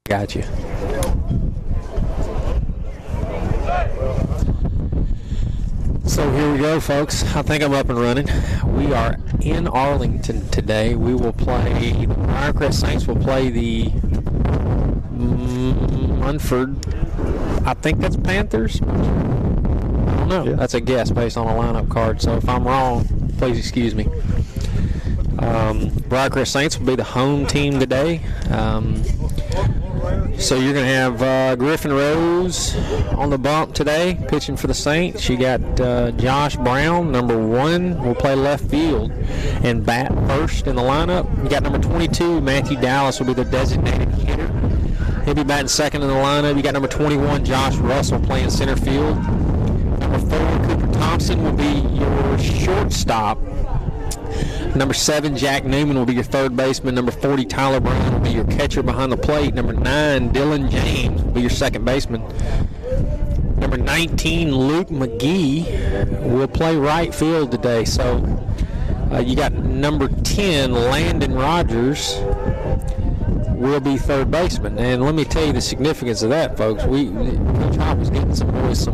Got you. So here we go, folks. I think I'm up and running. We are in Arlington today. We will play, the Briarcrest Saints will play the Munford, I think that's Panthers. I don't know. Yeah. That's a guess based on a lineup card. So if I'm wrong, please excuse me. Briarcrest Saints will be the home team today. So you're going to have Griffin Rose on the bump today, pitching for the Saints. You got Josh Brown, number 1, will play left field and bat first in the lineup. You got number 22, Matthew Dallas, will be the designated hitter. He'll be batting second in the lineup. You got number 21, Josh Russell, playing center field. Number 4, Cooper Thompson, will be your shortstop. Number 7, Jack Newman, will be your third baseman. Number 40, Tyler Brown, will be your catcher behind the plate. Number 9, Dylan James, will be your second baseman. Number 19, Luke McGee, will play right field today. So you got number 10, Landon Rogers, will be third baseman. And let me tell you the significance of that, folks. Coach Hop was getting some boys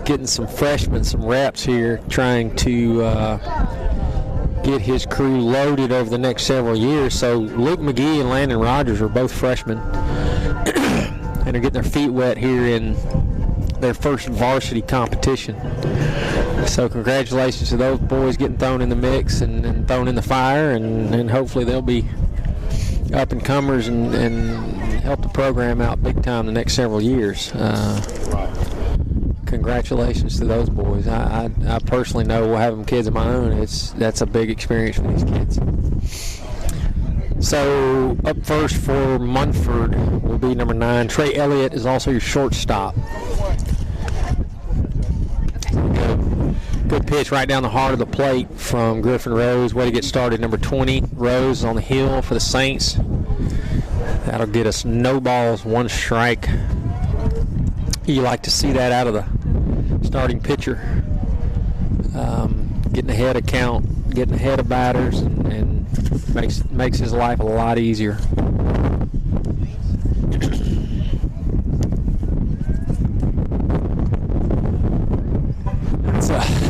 getting some freshmen some reps here, trying to get his crew loaded over the next several years. So Luke McGee and Landon Rogers are both freshmen and are getting their feet wet here in their first varsity competition. So congratulations to those boys getting thrown in the mix and thrown in the fire, and hopefully they'll be up and comers and help the program out big time the next several years. Congratulations to those boys. I personally know, having kids of my own, that's a big experience for these kids. So up first for Munford will be number 9. Trey Elliott is also your shortstop. Good pitch right down the heart of the plate from Griffin Rose. Way to get started. Number 20, Rose, on the hill for the Saints. That'll get us no balls, 1 strike. You like to see that out of the starting pitcher, getting ahead of count, getting ahead of batters, and makes his life a lot easier.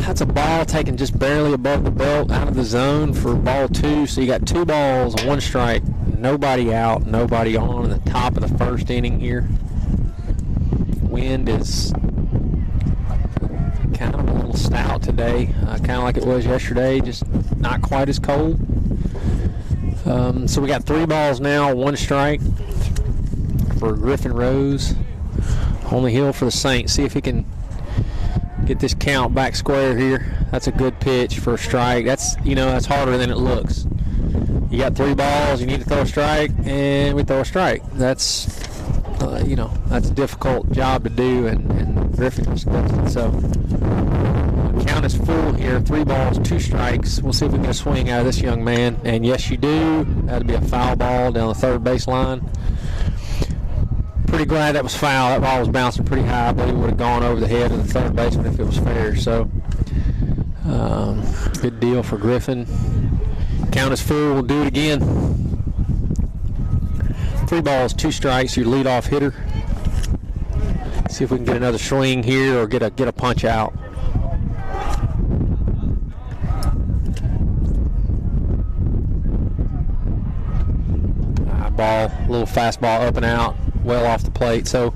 That's a ball taken just barely above the belt, out of the zone for ball 2. So you got 2 balls, 1 strike, nobody out, nobody on in the top of the first inning here. Wind is kind of a little stout today, kind of like it was yesterday, just not quite as cold. So we got 3 balls now, 1 strike for Griffin Rose on the hill for the Saints. See if he can get this count back square here. That's a good pitch for a strike. That's harder than it looks. You got 3 balls, you need to throw a strike, and we throw a strike. That's that's a difficult job to do, and Griffin just does it. So the count is full here, 3 balls, 2 strikes. We'll see if we can get a swing out of this young man. And yes, you do. That'd be a foul ball down the third base line. Pretty glad that was foul. That ball was bouncing pretty high. I believe it would have gone over the head of the third baseman if it was fair. So good deal for Griffin. Count is full. We'll do it again. 3 balls, 2 strikes, your leadoff hitter. See if we can get another swing here or get a punch out. Ball, a little fastball up and out, well off the plate. So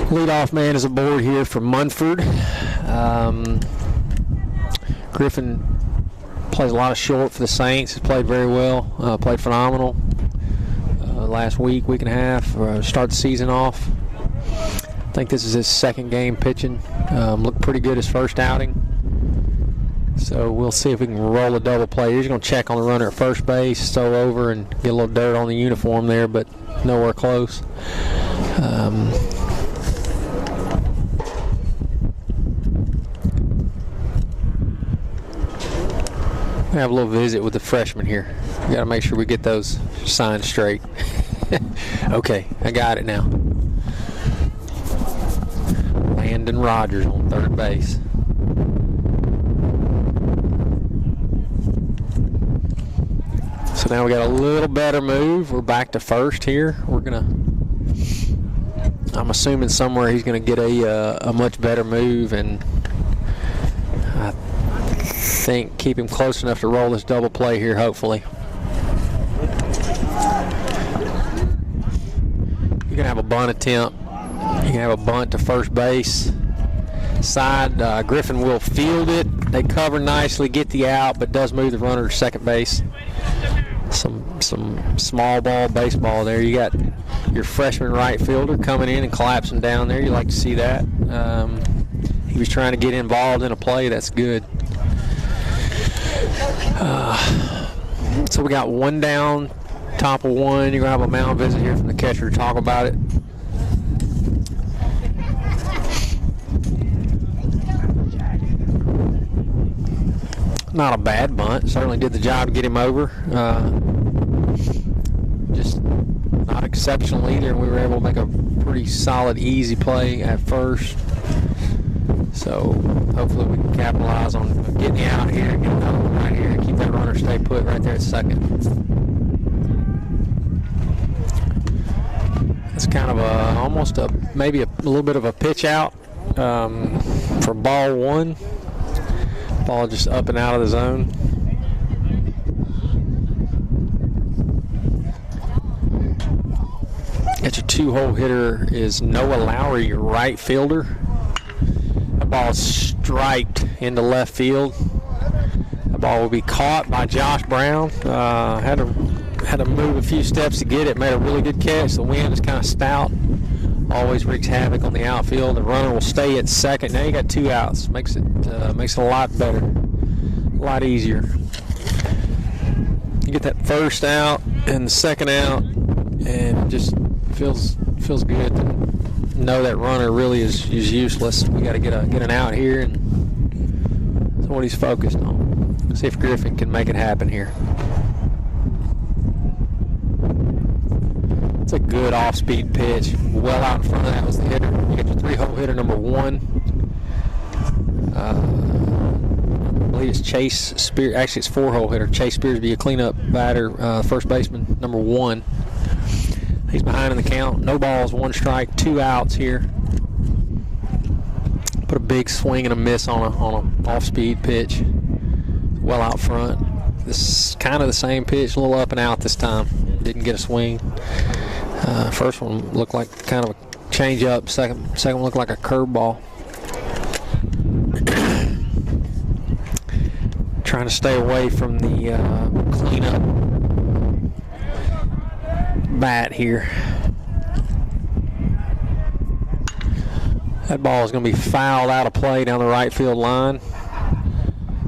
leadoff man is aboard here for Munford. Griffin plays a lot of short for the Saints. Has played very well, played phenomenal last week and a half, start the season off. I think this is his second game pitching. Looked pretty good his first outing. So we'll see if we can roll a double play. He's going to check on the runner at first base, stow over, and get a little dirt on the uniform there, but nowhere close. We have a little visit with the freshman here. We got to make sure we get those signs straight. Okay, I got it now. Landon Rogers on third base. So now we got a little better move. We're back to first here. I'm assuming somewhere he's gonna get a much better move, and I think keep him close enough to roll this double play here, hopefully. You can have a bunt attempt. You can have a bunt to first base. Side, Griffin will field it. They cover nicely, get the out, but does move the runner to second base. Some small ball baseball there. You got your freshman right fielder coming in and collapsing down there. You like to see that. He was trying to get involved in a play. That's good. So we got one down, top of one. You're going to have a mound visit here from the catcher to talk about it. Not a bad bunt. Certainly did the job to get him over. Just not exceptional either, and we were able to make a pretty solid, easy play at first. So hopefully we can capitalize on getting out here, get another one right here, and keep that runner stay put right there at second. It's kind of almost maybe a little bit of a pitch out for ball one. Ball just up and out of the zone. Got your two-hole hitter is Noah Lowry, your right fielder. That ball is striped into left field. That ball will be caught by Josh Brown. Had to move a few steps to get it. Made a really good catch. The wind is kind of stout. Always wreaks havoc on the outfield. The runner will stay at second. Now you got two outs. Makes it a lot better, a lot easier. You get that first out and the second out, and it just feels good to know that runner really is useless. We got to get an out here, and that's what he's focused on. See if Griffin can make it happen here. It's a good off-speed pitch. Well out in front of that was the hitter. You got your three-hole hitter number one. I believe it's Chase Spears. Actually, it's four-hole hitter. Chase Spears be a cleanup batter, first baseman number one. He's behind in the count. No balls, one strike, two outs here. Put a big swing and a miss on a off-speed pitch. Well out front. This is kind of the same pitch, a little up and out this time. Didn't get a swing. First one looked like kind of a change-up. Second one looked like a curveball. Trying to stay away from the cleanup bat here. That ball is going to be fouled out of play down the right field line.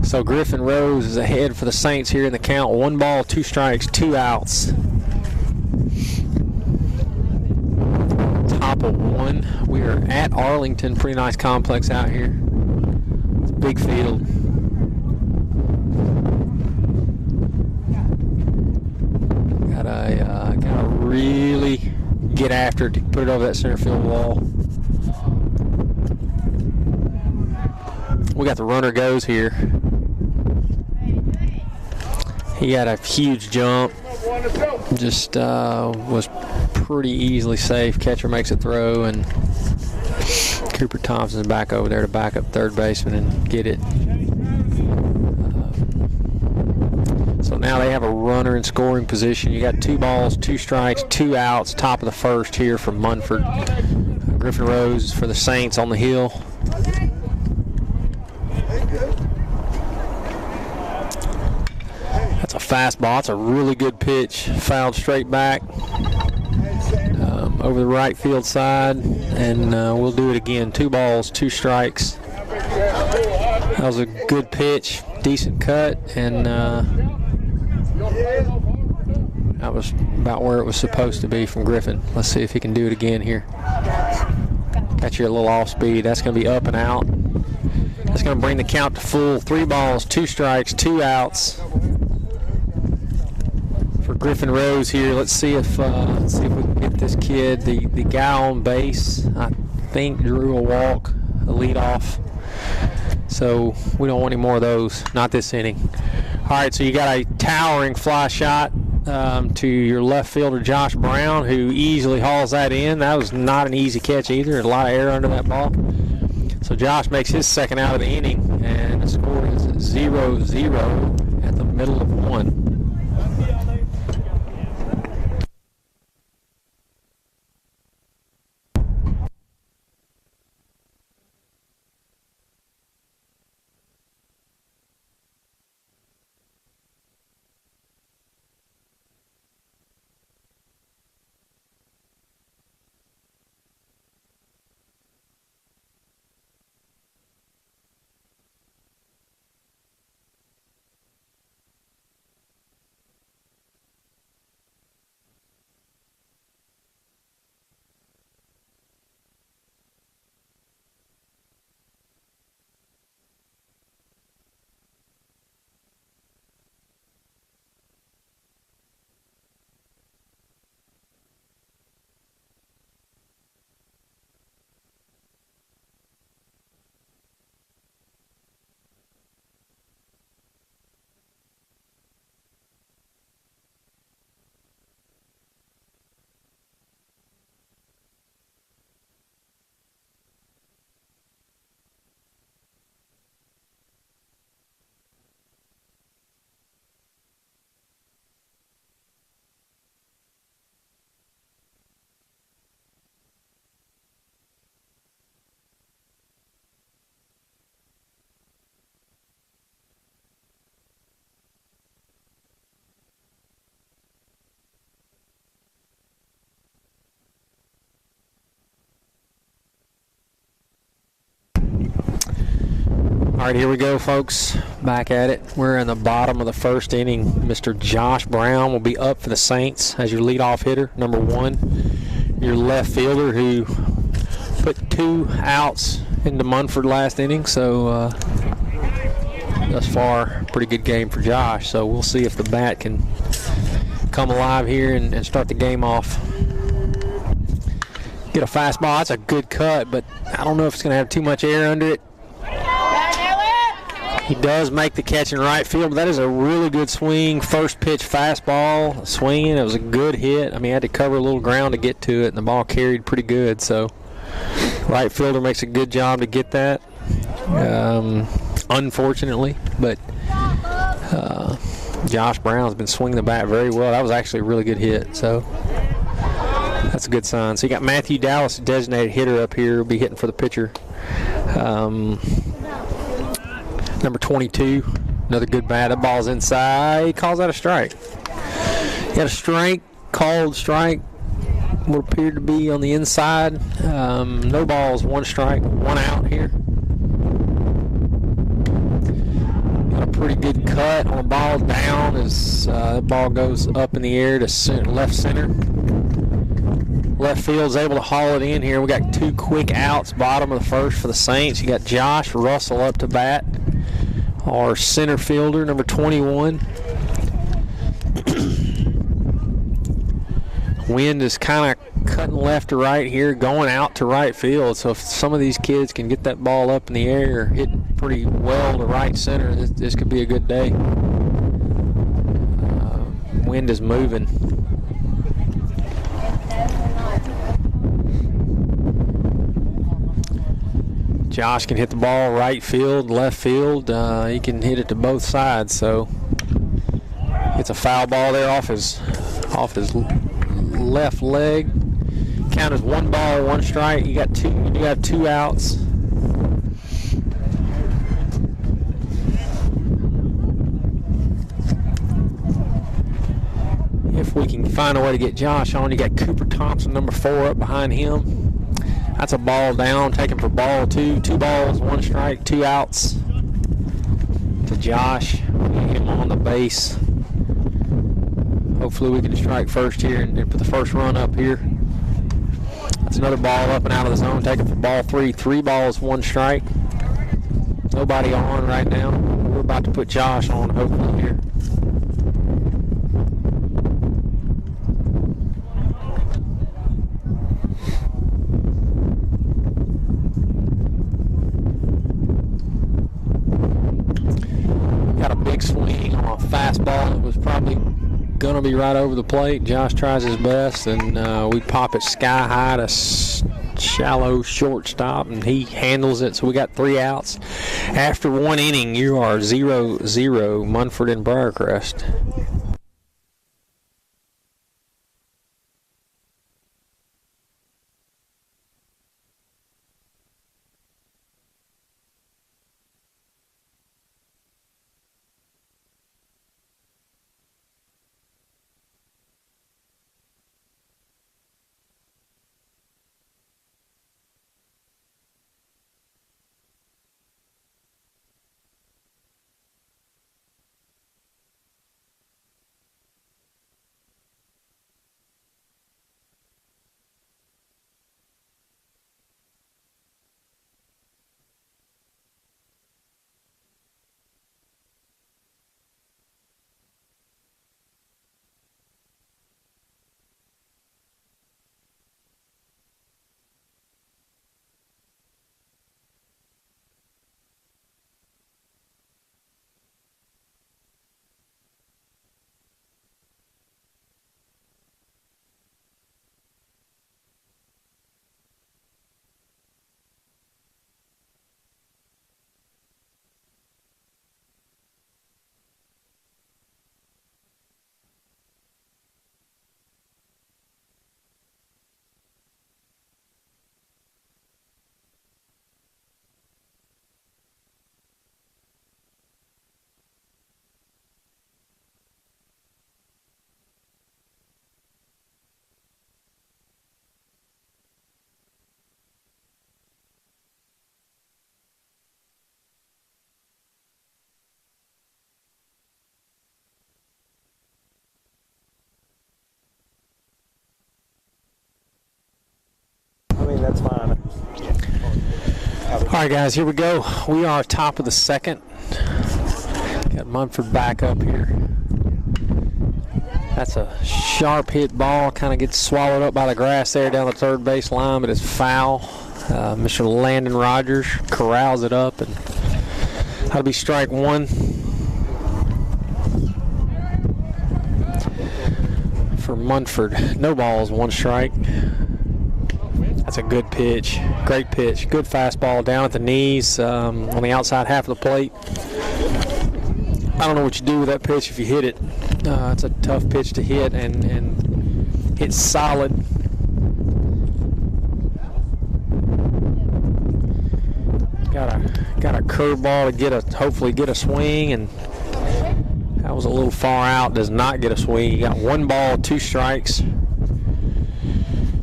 So Griffin Rose is ahead for the Saints here in the count. 1 ball, 2 strikes, 2 outs. Top of 1. We are at Arlington. Pretty nice complex out here. It's a big field. Gotta really get after it to put it over that center field wall. We got the runner goes here. He had a huge jump. Just was pretty easily safe. Catcher makes a throw, and Cooper Thompson's back over there to back up third baseman and get it. So now they have a runner in scoring position. You got 2 balls, 2 strikes, 2 outs. Top of the first here from Munford. Griffin Rose for the Saints on the hill. That's a fastball. It's a really good pitch. Fouled straight back over the right field side, and we'll do it again. 2 balls, 2 strikes. That was a good pitch, decent cut, and that was about where it was supposed to be from Griffin. Let's see if he can do it again here. Got you a little off speed. That's going to be up and out. That's going to bring the count to full. 3 balls, 2 strikes, 2 outs for Griffin Rose here. Let's see if we can get this kid. The guy on base, I think, drew a walk, a leadoff. So we don't want any more of those. Not this inning. All right, so you got a towering fly shot to your left fielder, Josh Brown, who easily hauls that in. That was not an easy catch either. A lot of air under that ball. So Josh makes his second out of the inning, and the score is 0-0 at the middle of one. All right, here we go, folks. Back at it. We're in the bottom of the first inning. Mr. Josh Brown will be up for the Saints as your leadoff hitter, number one. Your left fielder, who put 2 outs into Munford last inning. So thus far, pretty good game for Josh. So we'll see if the bat can come alive here and start the game off. Get a fastball. That's a good cut, but I don't know if it's going to have too much air under it. He does make the catch in right field, but that is a really good swing. First pitch fastball, swinging. It was a good hit. I mean, I had to cover a little ground to get to it, and the ball carried pretty good. So right fielder makes a good job to get that, unfortunately. But Josh Brown's been swinging the bat very well. That was actually a really good hit. So that's a good sign. So you got Matthew Dallas, designated hitter, up here. Will be hitting for the pitcher. Number 22, another good bat. That ball's inside. He calls that a strike. He had a strike, called strike. What appeared to be on the inside. No balls, 1 strike, 1 out here. Got a pretty good cut on the ball down as that ball goes up in the air to left center. Left field's able to haul it in here. We got 2 quick outs, bottom of the first for the Saints. You got Josh Russell up to bat, our center fielder, number 21. Wind is kind of cutting left to right here, going out to right field. So if some of these kids can get that ball up in the air, hit pretty well to right center, this could be a good day. Wind is moving. Josh can hit the ball right field, left field. He can hit it to both sides. So it's a foul ball there off his left leg. Count as 1 ball, 1 strike. You got 2 outs. If we can find a way to get Josh on, you got Cooper Thompson, number 4, up behind him. That's a ball down, taken for ball 2. 2 balls, 1 strike, 2 outs to Josh. Get him on the base. Hopefully we can strike first here and put the first run up here. That's another ball up and out of the zone, taken for ball 3. 3 balls, 1 strike. Nobody on right now. We're about to put Josh on, hopefully, here. Got a big swing on a fastball. It was probably going will be right over the plate. Josh tries his best, and we pop it sky high to shallow shortstop, and he handles it. So we got 3 outs. After 1 inning, you are 0-0 Munford and Briarcrest. That's fine. All right, guys, here we go. We are top of the second. Got Munford back up here. That's a sharp hit ball. Kind of gets swallowed up by the grass there down the third base line, but it's foul. Mr. Landon Rogers corrals it up, and that'll be strike 1 for Munford. No balls, 1 strike. That's a good pitch. Great pitch. Good fastball down at the knees on the outside half of the plate. I don't know what you do with that pitch if you hit it. It's a tough pitch to hit, and it's solid. Got a curveball to hopefully get a swing, and that was a little far out. Does not get a swing. You got 1 ball, 2 strikes.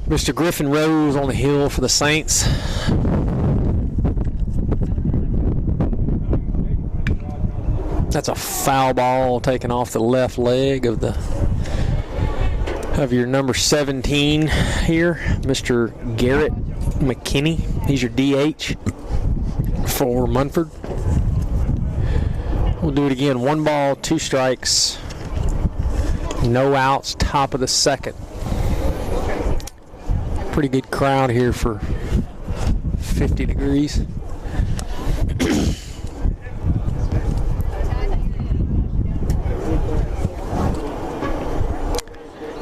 Mr. Griffin Rose on the hill for the Saints. That's a foul ball taken off the left leg of your number 17 here, Mr. Garrett McKinney. He's your DH for Munford. We'll do it again. 1 ball, 2 strikes, no outs, top of the second. Pretty good crowd here for 50 degrees.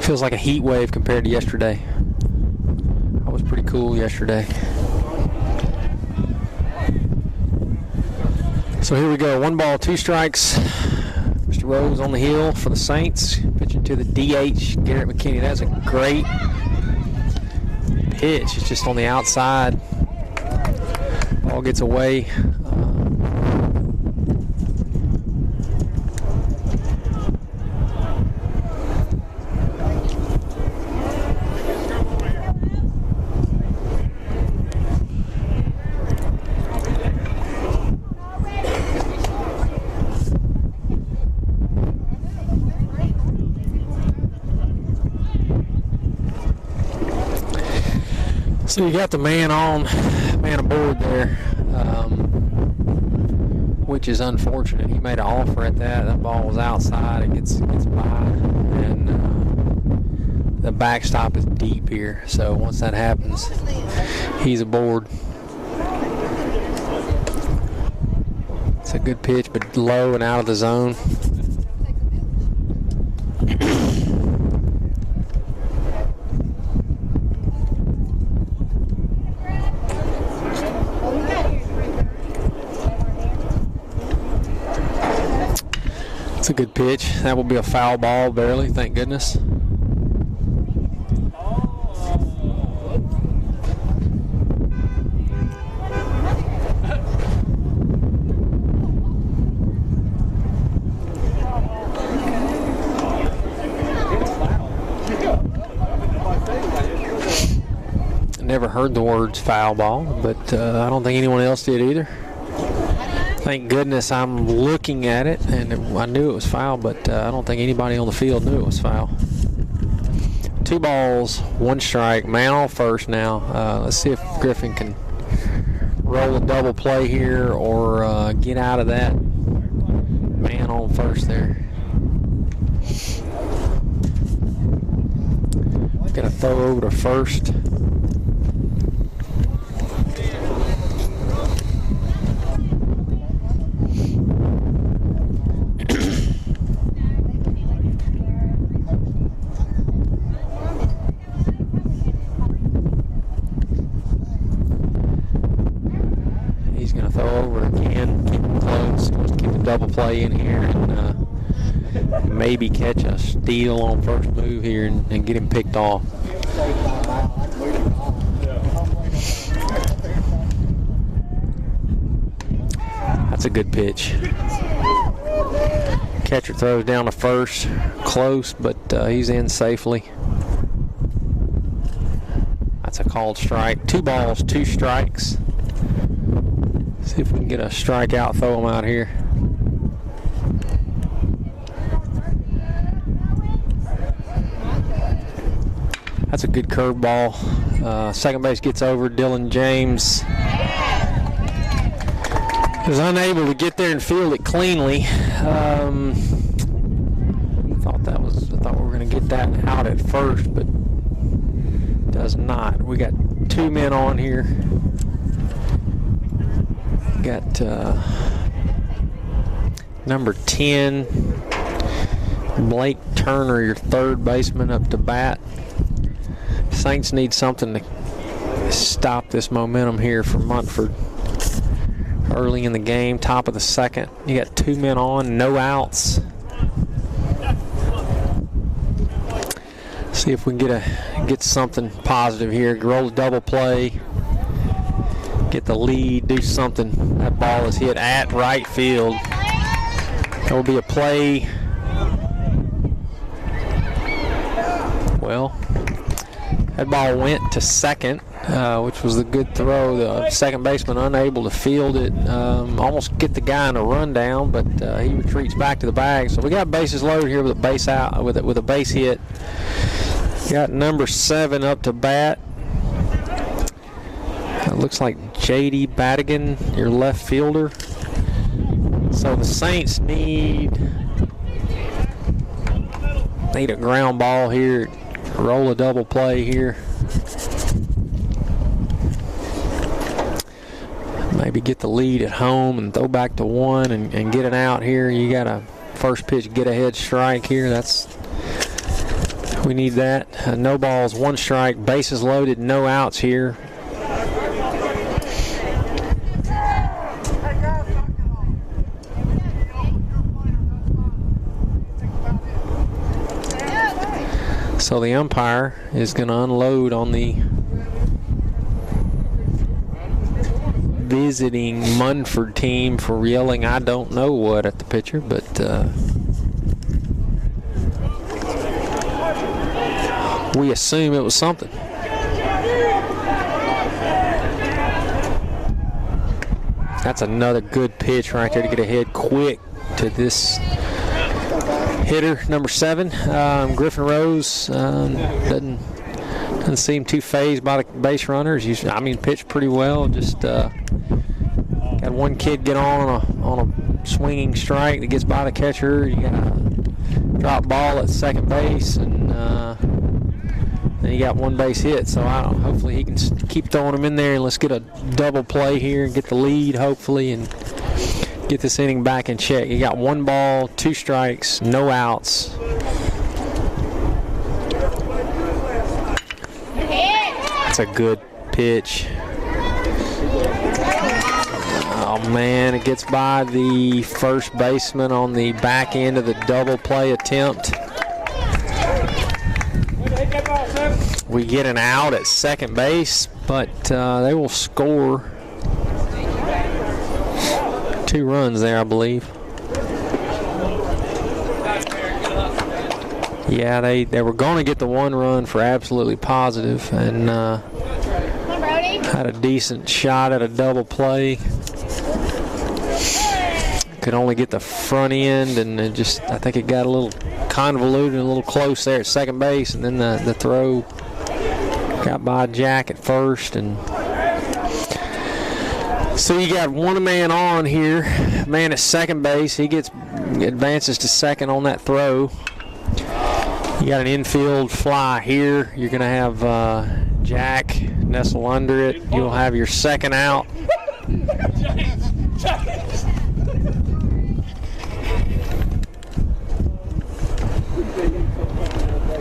Feels like a heat wave compared to yesterday. That was pretty cool yesterday. So here we go. 1 ball, 2 strikes. Mr. Rose on the hill for the Saints. Pitching to the DH, Garrett McKinney. That's a great pitch. It's just on the outside. Ball gets away. So you got the man aboard there, which is unfortunate. He made an offer at that. That ball was outside. It gets by, and the backstop is deep here. So once that happens, he's aboard. It's a good pitch, but low and out of the zone. a good pitch. That will be a foul ball, barely, thank goodness. Never heard the words foul ball, but I don't think anyone else did either. Thank goodness I'm looking at it, and I knew it was foul, but I don't think anybody on the field knew it was foul. 2 balls, 1 strike, man on first now. Let's see if Griffin can roll a double play here or get out of that. Man on first there. Got to throw over to first. He's going to throw over again, keep him close, keep a double play in here, and maybe catch a steal on first move here and get him picked off. That's a good pitch. Catcher throws down to first, close, but he's in safely. That's a called strike. 2 balls, 2 strikes. See if we can get a strikeout, throw him out here. That's a good curveball. Second base gets over. Dylan James is unable to get there and field it cleanly. I thought we were going to get that out at first, but does not. We got 2 men on here. Got number 10, Blake Turner, your third baseman, up to bat. Saints need something to stop this momentum here for Munford early in the game, top of the second. You got 2 men on, no outs. See if we can get something positive here. Roll a double play, get the lead, do something. That ball is hit at right field. There will be a play. Well, that ball went to second, which was a good throw. The second baseman unable to field it. Almost get the guy in a rundown, but he retreats back to the bag. So we got bases loaded here with a base out, with a base hit. Got number 7 up to bat. It looks like J.D. Badigan, your left fielder. So the Saints need a ground ball here. Roll a double play here. Maybe get the lead at home and throw back to 1 and get it out here. You got a first pitch get ahead strike here. We need that. No balls, 1 strike, bases loaded, no outs here. So the umpire is going to unload on the visiting Munford team for yelling I don't know what at the pitcher, but we assume it was something. That's another good pitch right there to get ahead quick to this hitter, number 7. Griffin Rose doesn't seem too fazed by the base runners. Pitched pretty well. Just got 1 kid get on a swinging strike that gets by the catcher. You got a drop ball at second base, and then you got 1 base hit. So hopefully he can keep throwing them in there, and let's get a double play here and get the lead, hopefully, and get this inning back in check. You got 1 ball, 2 strikes, no outs. That's a good pitch. Oh, man, it gets by the first baseman on the back end of the double play attempt. We get an out at second base, but they will score 2 runs there, I believe. Yeah, they were going to get the 1 run for absolutely positive, and had a decent shot at a double play. Could only get the front end, and it just, I think it got a little convoluted and a little close there at second base, and then the throw got by Jack at first. And so you got 1 man on here, man at second base. He advances to second on that throw. You got an infield fly here. You're going to have Jack nestle under it. You'll have your second out.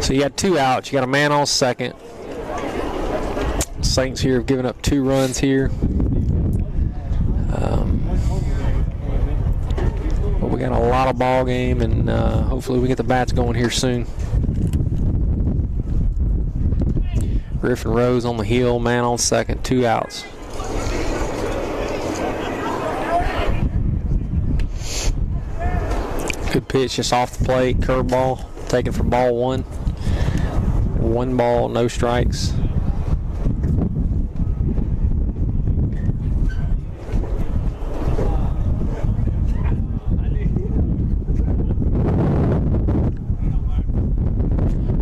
So you got 2 outs. You got a man on second. Saints here have given up 2 runs here. But we got a lot of ball game, and hopefully we get the bats going here soon. Griffin Rose on the hill, man on second, 2 outs. Good pitch just off the plate, curveball, taken for ball 1. 1 ball, no strikes.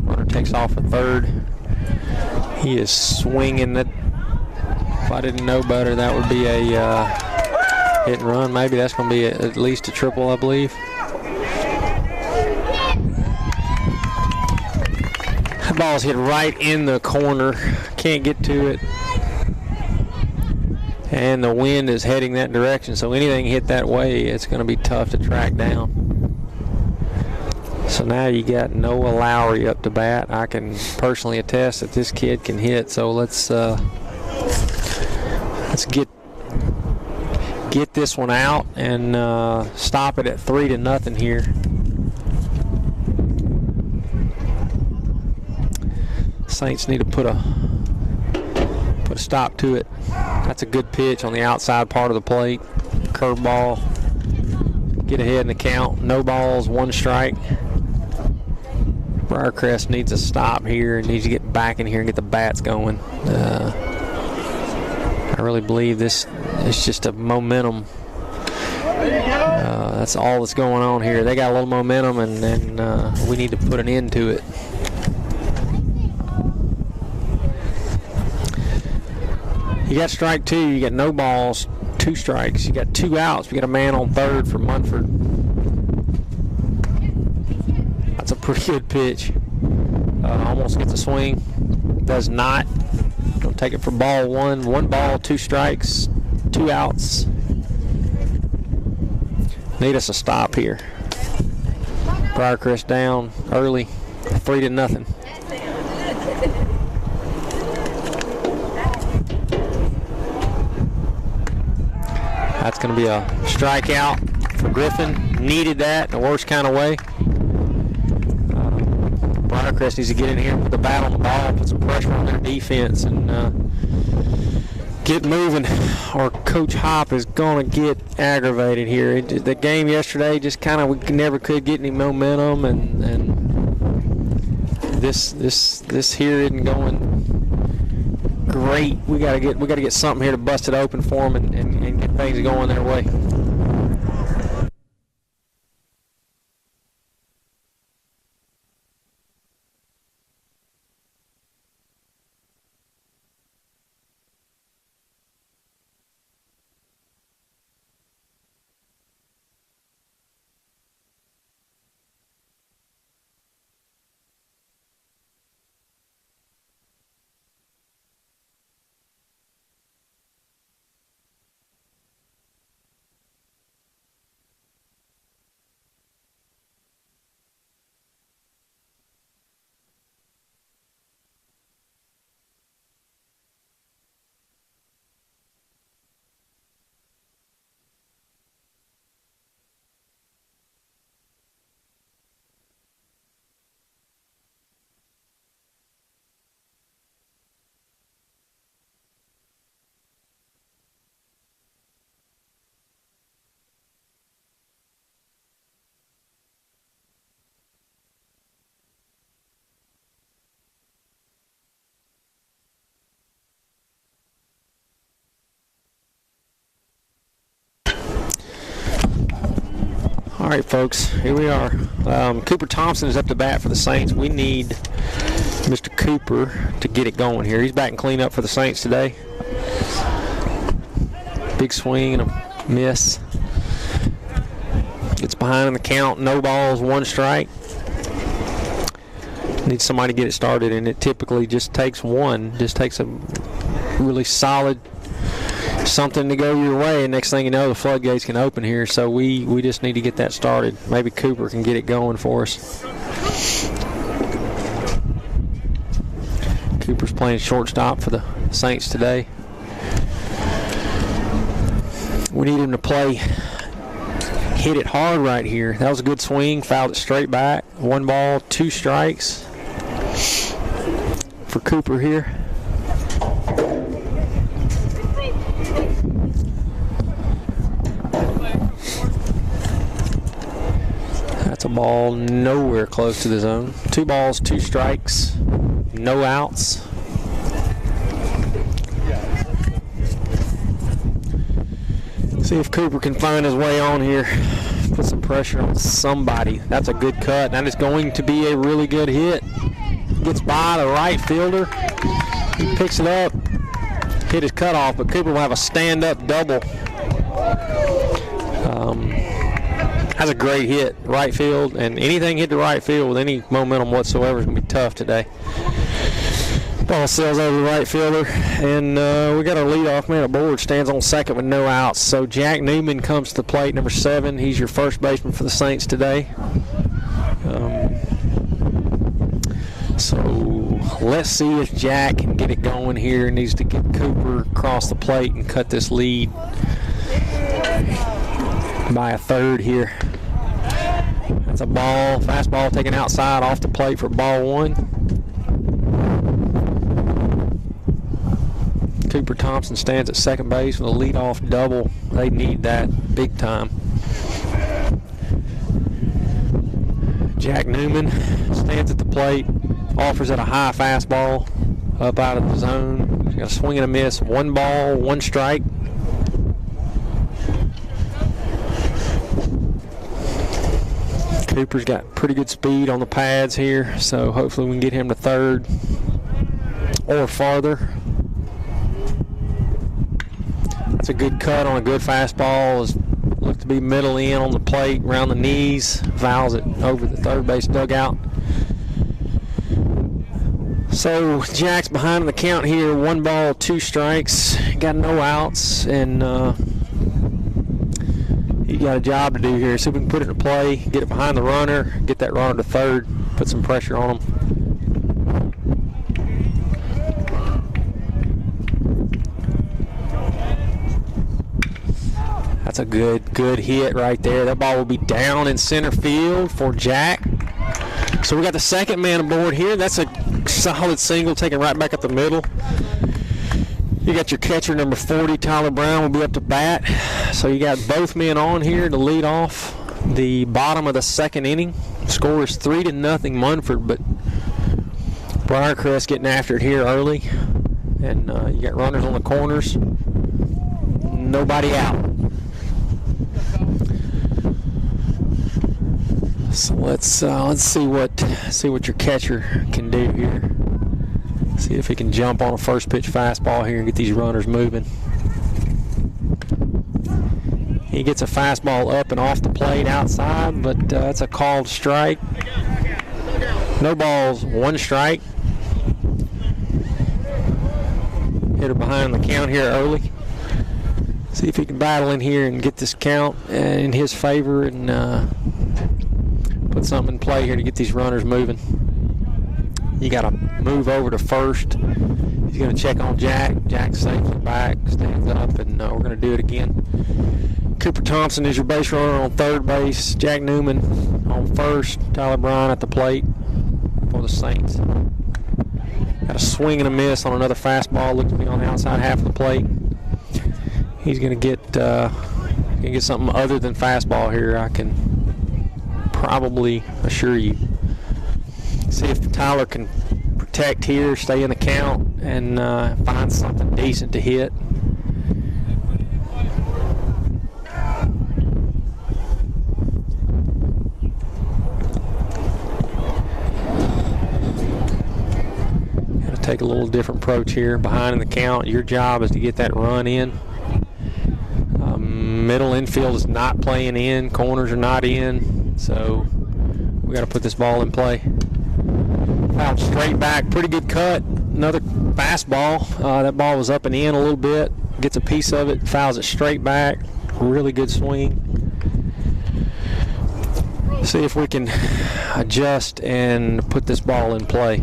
Runner takes off at third. He is swinging it. If I didn't know better, that would be a hit and run. Maybe that's going to be at least a triple, I believe. That ball's hit right in the corner. Can't get to it. And the wind is heading that direction, so anything hit that way, it's going to be tough to track down. So now you got Noah Lowry up to bat. I can personally attest that this kid can hit. So let's get this one out and stop it at 3-0 here. Saints need to put a stop to it. That's a good pitch on the outside part of the plate. Curveball. Get ahead in the count. No balls, 1 strike. Briarcrest needs a stop here and needs to get back in here and get the bats going. I really believe this is just a momentum. That's all that's going on here. They got a little momentum, and we need to put an end to it. You got strike 2. You got no balls, 2 strikes. You got 2 outs. We got a man on third for Munford. That's a pretty good pitch. Almost gets a swing. Does not. Gonna take it for ball 1. 1 ball, 2 strikes, 2 outs. Need us a stop here. Briarcrest down early, 3-0. That's going to be a strikeout for Griffin. Needed that in the worst kind of way. Briarcrest needs to get in here and put the bat on the ball, put some pressure on their defense, and get moving, or Coach Hop is going to get aggravated here. The game yesterday just kind of, we never could get any momentum, and this here isn't going great. We got to get something here to bust it open for them and get things going their way. All right, folks, here we are. Cooper Thompson is up to bat for the Saints. We need Mr. Cooper to get it going here. He's batting cleanup for the Saints today. Big swing and a miss. Gets behind in the count. No balls, 1 strike. Need somebody to get it started, and it typically just takes one. Just takes a really solid something to go your way, and next thing you know, the floodgates can open here. So we just need to get that started. Maybe Cooper can get it going for us. Cooper's playing shortstop for the Saints today. We need him to hit it hard right here. That was a good swing, fouled it straight back. 1 ball, 2 strikes for Cooper here. That's a ball nowhere close to the zone. 2 balls, 2 strikes, no outs. See if Cooper can find his way on here. Put some pressure on somebody. That's a good cut. That is going to be a really good hit. Gets by the right fielder. He picks it up. Hit his cutoff, but Cooper will have a stand-up double. That's a great hit, right field, and anything hit the right field with any momentum whatsoever is going to be tough today. Ball sails over the right fielder, and we got our leadoff man aboard, stands on second with no outs. So Jack Newman comes to the plate, number 7. He's your first baseman for the Saints today. So let's see if Jack can get it going here. He needs to get Cooper across the plate and cut this lead by a third here. That's a ball, fastball taken outside off the plate for ball 1. Cooper Thompson stands at second base with a leadoff double. They need that big time. Jack Newman stands at the plate, offers at a high fastball up out of the zone. He's got a swing and a miss. 1 ball, 1 strike. Cooper's got pretty good speed on the pads here, so hopefully we can get him to third or farther. That's a good cut on a good fastball. Looked to be middle in on the plate, around the knees, fouls it over the third base dugout. So Jack's behind in the count here. 1 ball, 2 strikes. Got no outs, and he got a job to do here. See if we can put it in play, get it behind the runner, get that runner to third, put some pressure on him. That's a good hit right there. That ball will be down in center field for Jack. So we got the second man aboard here. That's a solid single taken right back up the middle. You got your catcher, number 40, Tyler Brown, will be up to bat. So you got both men on here to lead off the bottom of the second inning. Score is 3-0 Munford, but Briarcrest getting after it here early. And you got runners on the corners. Nobody out. So let's see what your catcher can do here. See if he can jump on a first pitch fastball here and get these runners moving. He gets a fastball up and off the plate outside, but that's a called strike. No balls, 1 strike. Hitter behind the count here early. See if he can battle in here and get this count in his favor and put something in play here to get these runners moving. You got to move over to first. He's going to check on Jack. Jack saves it back, stands up, and we're going to do it again. Cooper Thompson is your base runner on third base. Jack Newman on first. Tyler Brown at the plate for the Saints. Got a swing and a miss on another fastball. Looks to be on the outside half of the plate. He's going to get something other than fastball here, I can probably assure you. See if Tyler can protect here, stay in the count, and find something decent to hit. take a little different approach here. Behind in the count, your job is to get that run in. Middle infield is not playing in. Corners are not in. So we got to put this ball in play. Out straight back, pretty good cut. Another fastball. That ball was up and in a little bit. Gets a piece of it, fouls it straight back. Really good swing. See if we can adjust and put this ball in play.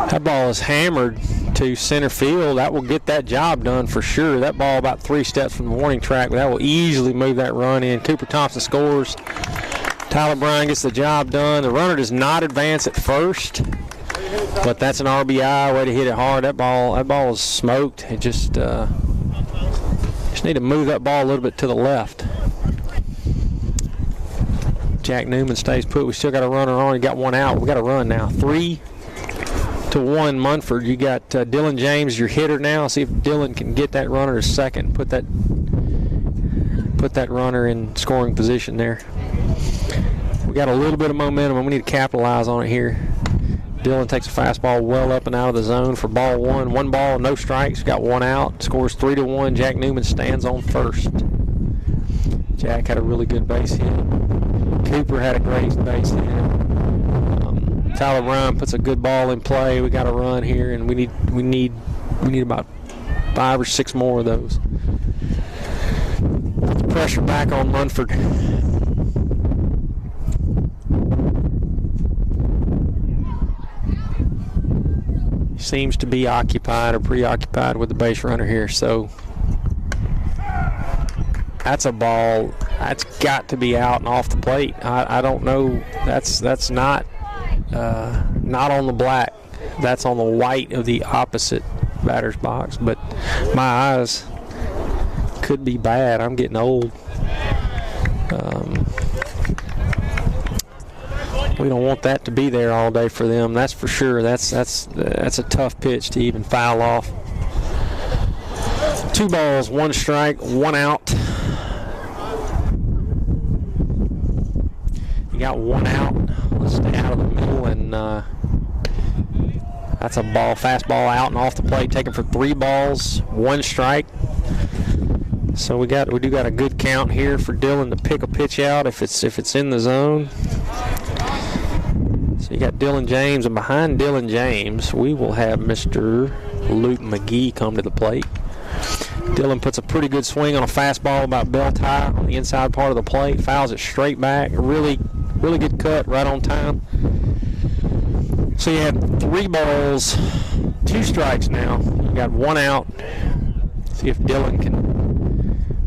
That ball is hammered to center field. That will get that job done for sure. That ball about 3 steps from the warning track, but that will easily move that run in. Cooper Thompson scores. Tyler Bryan gets the job done. The runner does not advance at first, but that's an RBI. Way to hit it hard. That ball is smoked. It just need to move that ball a little bit to the left. Jack Newman stays put. We still got a runner on. He got one out. We got a run now. 3-1 Munford. You got Dylan James, your hitter now. See if Dylan can get that runner to second. Put that runner in scoring position there. We got a little bit of momentum, and we need to capitalize on it here. Dylan takes a fastball well up and out of the zone for ball one. 1 ball, no strikes. Got 1 out. Scores 3-1. Jack Newman stands on first. Jack had a really good base hit. Cooper had a great base hit. Tyler Bryan puts a good ball in play. We got a run here, and we need about 5 or 6 more of those. Put the pressure back on Munford. Seems to be occupied or preoccupied with the base runner here, so that's a ball that's got to be out and off the plate. I don't know. That's not on the black. That's on the white of the opposite batter's box. But my eyes could be bad. I'm getting old. We don't want that to be there all day for them. That's for sure. That's a tough pitch to even foul off. 2 balls, 1 strike, 1 out. You got 1 out. Let's stay out of the middle, and that's a ball, fastball out and off the plate, taken for 3 balls, 1 strike. So we do got a good count here for Dylan to pick a pitch out if it's in the zone. So you got Dylan James, and behind Dylan James, we will have Mr. Luke McGee come to the plate. Dylan puts a pretty good swing on a fastball about belt high on the inside part of the plate, fouls it straight back. Really good cut, right on time. So you have 3 balls, 2 strikes now. You got 1 out. See if Dylan can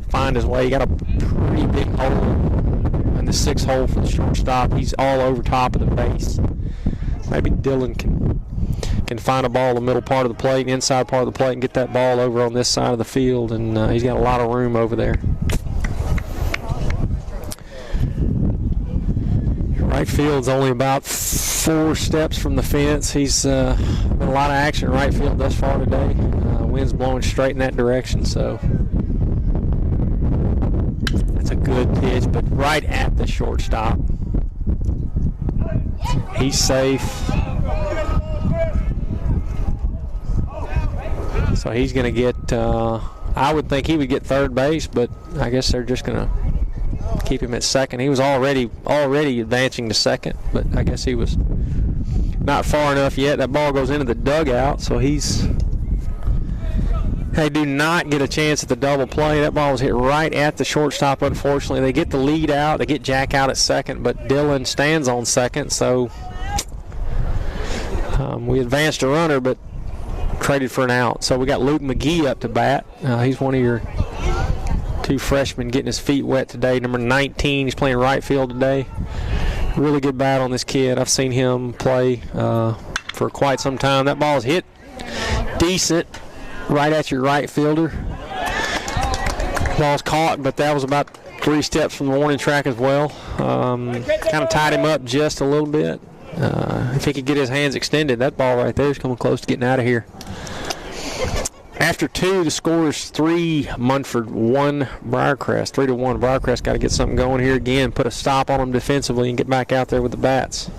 find his way. You got a pretty big hole. The 6th hole for the shortstop. He's all over top of the base. Maybe Dylan can find a ball in the middle part of the plate, inside part of the plate, and get that ball over on this side of the field, and he's got a lot of room over there. Right field's only about 4 steps from the fence. He's been a lot of action in right field thus far today. Wind's blowing straight in that direction, so that's a good pitch, but right at the shortstop. He's safe. So he's going to get, I would think he would get third base, but I guess they're just going to keep him at second. He was already advancing to second, but I guess he was not far enough yet. That ball goes into the dugout, so they do not get a chance at the double play. That ball was hit right at the shortstop, unfortunately. They get the lead out. They get Jack out at second, but Dylan stands on second, so we advanced a runner, but traded for an out. So we got Luke McGee up to bat. He's one of your 2 freshmen getting his feet wet today. Number 19, he's playing right field today. Really good bat on this kid. I've seen him play for quite some time. That ball is hit decent right at your right fielder. Ball's caught, but that was about 3 steps from the warning track as well. Kind of tied him up just a little bit. If he could get his hands extended, that ball right there is coming close to getting out of here. After 2, the score is 3 Munford, 1 Briarcrest. 3-1. Briarcrest got to get something going here again, put a stop on them defensively, and get back out there with the bats.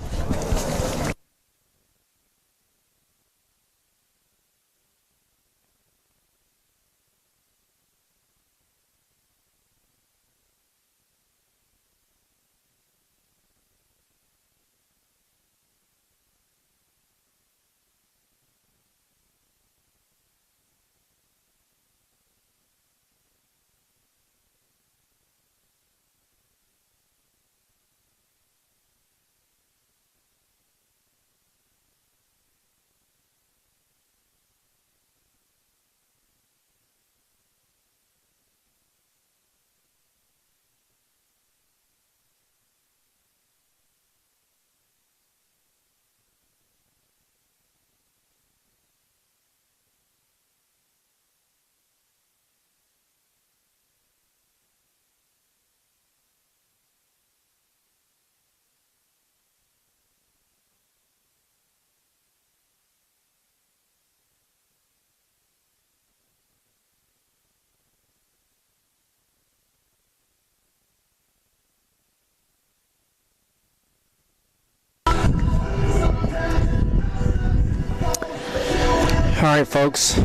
All right, folks.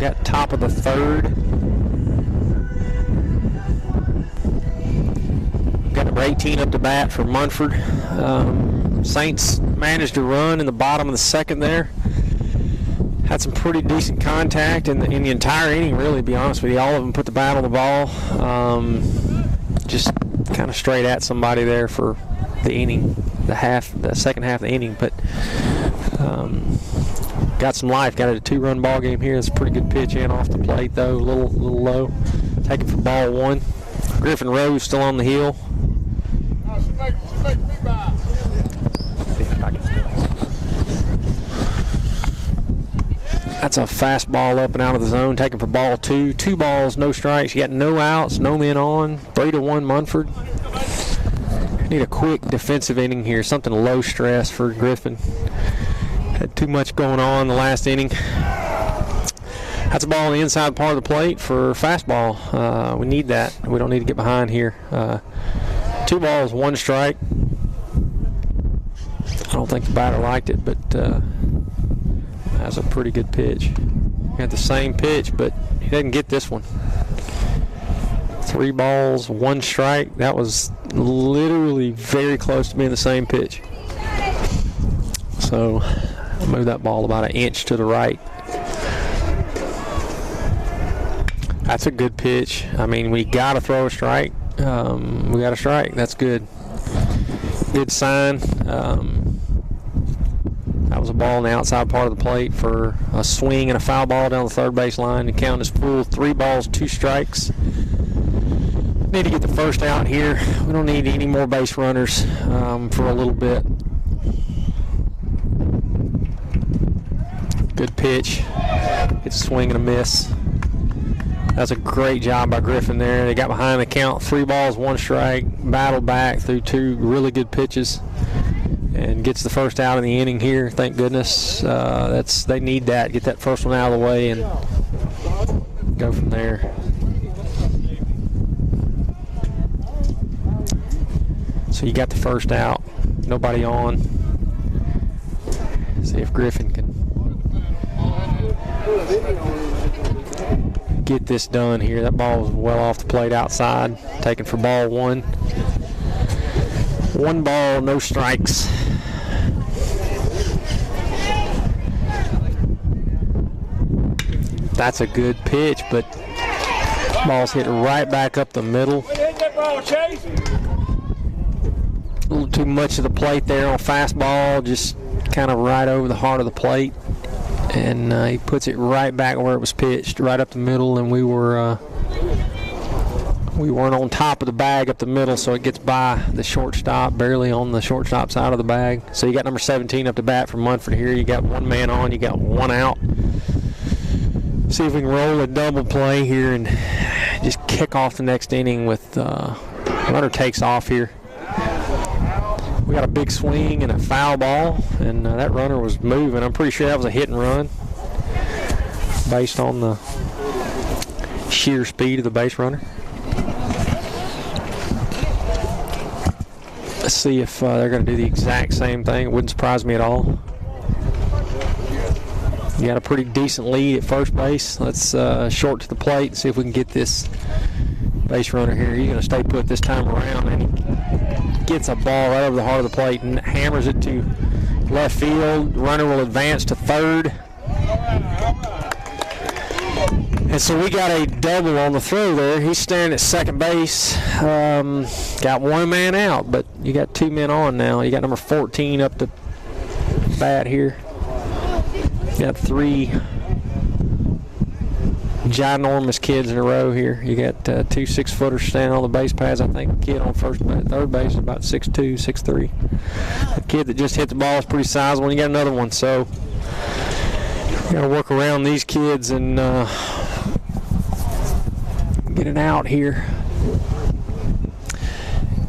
Got top of the 3rd. Got number 18 up to bat for Munford. Saints managed to run in the bottom of the 2nd there. Had some pretty decent contact in the entire inning, really, to be honest with you. All of them put the bat on the ball. Just kind of straight at somebody there for the inning, the second half of the inning. But got some life. Got a 2-run ball game here. It's a pretty good pitch in off the plate, though. A little low. Taking for ball 1. Griffin Rose still on the hill. That's a fastball up and out of the zone. Taking for ball 2. 2 balls, no strikes. You got no outs, no men on. 3-1 Munford. Need a quick defensive inning here. Something low stress for Griffin. Had too much going on in the last inning. That's a ball on the inside part of the plate for fastball. We need that. We don't need to get behind here. 2 balls, 1 strike. I don't think the batter liked it, but that's a pretty good pitch. He had the same pitch, but he didn't get this one. 3 balls, 1 strike. That was literally very close to being the same pitch. So I'll move that ball about an inch to the right. That's a good pitch. I mean, we got to throw a strike. We got a strike. That's good. Good sign. That was a ball on the outside part of the plate for a swing and a foul ball down the 3rd base line. The count is full. 3 balls, 2 strikes. Need to get the first out here. We don't need any more base runners for a little bit. Good pitch. It's a swing and a miss. That's a great job by Griffin there. They got behind the count. 3 balls, 1 strike. Battled back through 2 really good pitches. And gets the first out of the inning here. Thank goodness. They need that. Get that first one out of the way and go from there. So you got the first out. Nobody on. See if Griffin can get this done here. That ball was well off the plate outside. Taken for ball 1. 1 ball, no strikes. That's a good pitch, but ball's hit right back up the middle. A little too much of the plate there on fastball, just kind of right over the heart of the plate. And he puts it right back where it was pitched, right up the middle, and we weren't on top of the bag up the middle, so it gets by the shortstop, barely on the shortstop side of the bag. So you got number 17 up to bat for Munford here. You got 1 man on, you got 1 out. See if we can roll a double play here and just kick off the next inning with runner takes off here. We got a big swing and a foul ball, and that runner was moving. I'm pretty sure that was a hit and run. based on the sheer speed of the base runner. Let's see if they're going to do the exact same thing. It wouldn't surprise me at all. You got a pretty decent lead at first base. Let's short to the plate and see if we can get this base runner here. He's going to stay put this time around, and he gets a ball right over the heart of the plate and hammers it to left field. Runner will advance to third. And so we got a double on the throw there. He's standing at second base. Got one man out, but you got two men on now. You got number 14 up to bat here. You got three ginormous kids in a row here. You got two 6-footers standing on the base pads. I think the kid on third base is about 6'2", 6'3". The kid that just hit the ball is pretty sizable. And you got another one, so you got to work around these kids and get it out here.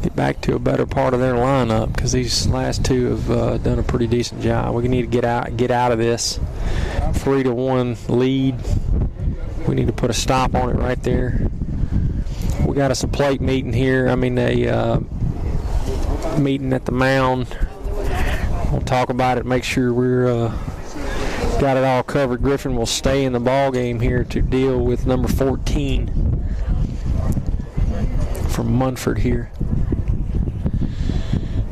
Get back to a better part of their lineup, because these last two have done a pretty decent job. We need to get out of this 3-1 lead. We need to put a stop on it right there. We got us a plate meeting here. I mean, a meeting at the mound. We'll talk about it, make sure we're got it all covered. Griffin will stay in the ball game here to deal with number 14 from Munford here.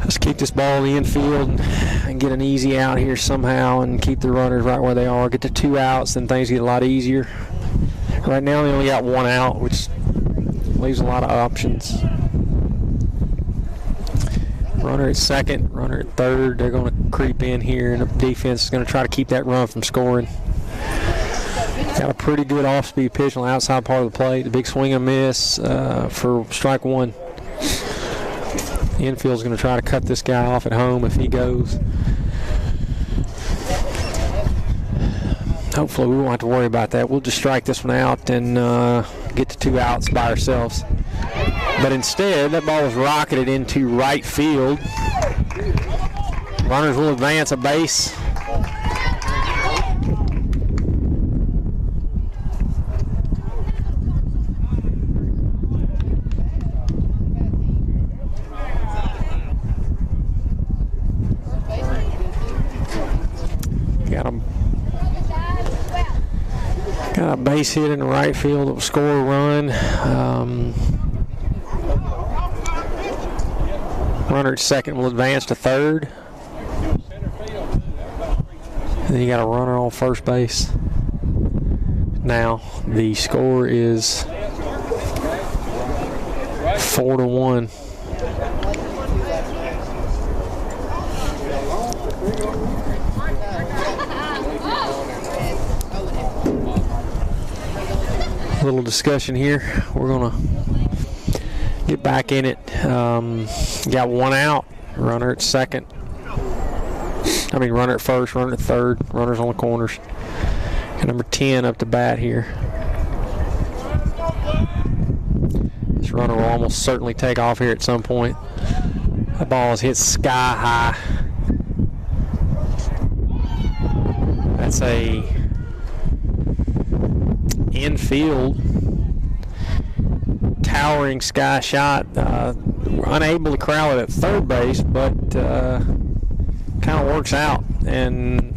Let's keep this ball in the infield and get an easy out here somehow and keep the runners right where they are. Get the 2 outs, then things get a lot easier. Right now they only got 1 out, which leaves a lot of options. Runner at second, runner at third. They're going to creep in here, and the defense is going to try to keep that run from scoring. Got a pretty good off-speed pitch on the outside part of the plate. The big swing and miss for strike one. The infield's going to try to cut this guy off at home if he goes. Hopefully we won't have to worry about that. We'll just strike this one out and get the 2 outs by ourselves. But instead, that ball was rocketed into right field. Runners will advance a base. Got a base hit in the right field that will score a run. Runner at second will advance to third. And then you got a runner on first base. Now the score is 4-1. Little discussion here. We're gonna get back in it. Got 1 out. Runner at second. Runner at first, runner at third. Runners on the corners. And number 10 up to bat here. This runner will almost certainly take off here at some point. That ball is hit sky high. That's a infield towering sky shot. Unable to corral it at third base, but kind of works out, and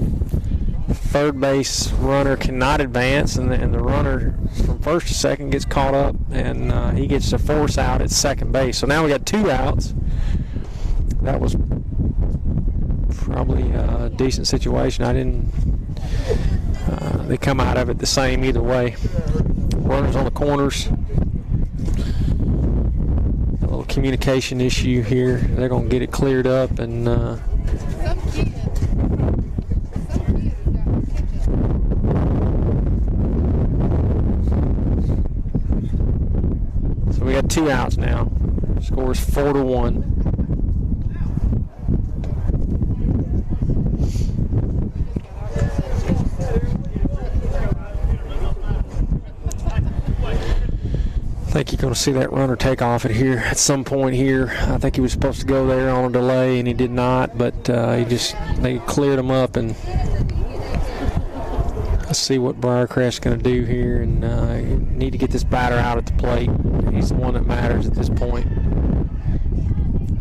third base runner cannot advance, and the runner from first to second gets caught up, and he gets to force out at second base. So now we got 2 outs. That was probably a decent situation. They come out of it the same either way. Runners on the corners. A little communication issue here. They're going to get it cleared up, and so we got 2 outs now. Score is 4-1. I think you're going to see that runner take off it here at some point here. I think he was supposed to go there on a delay, and he did not, but they cleared him up, and Let's see what Briarcrest is going to do here, and need to get this batter out at the plate. He's the one that matters at this point.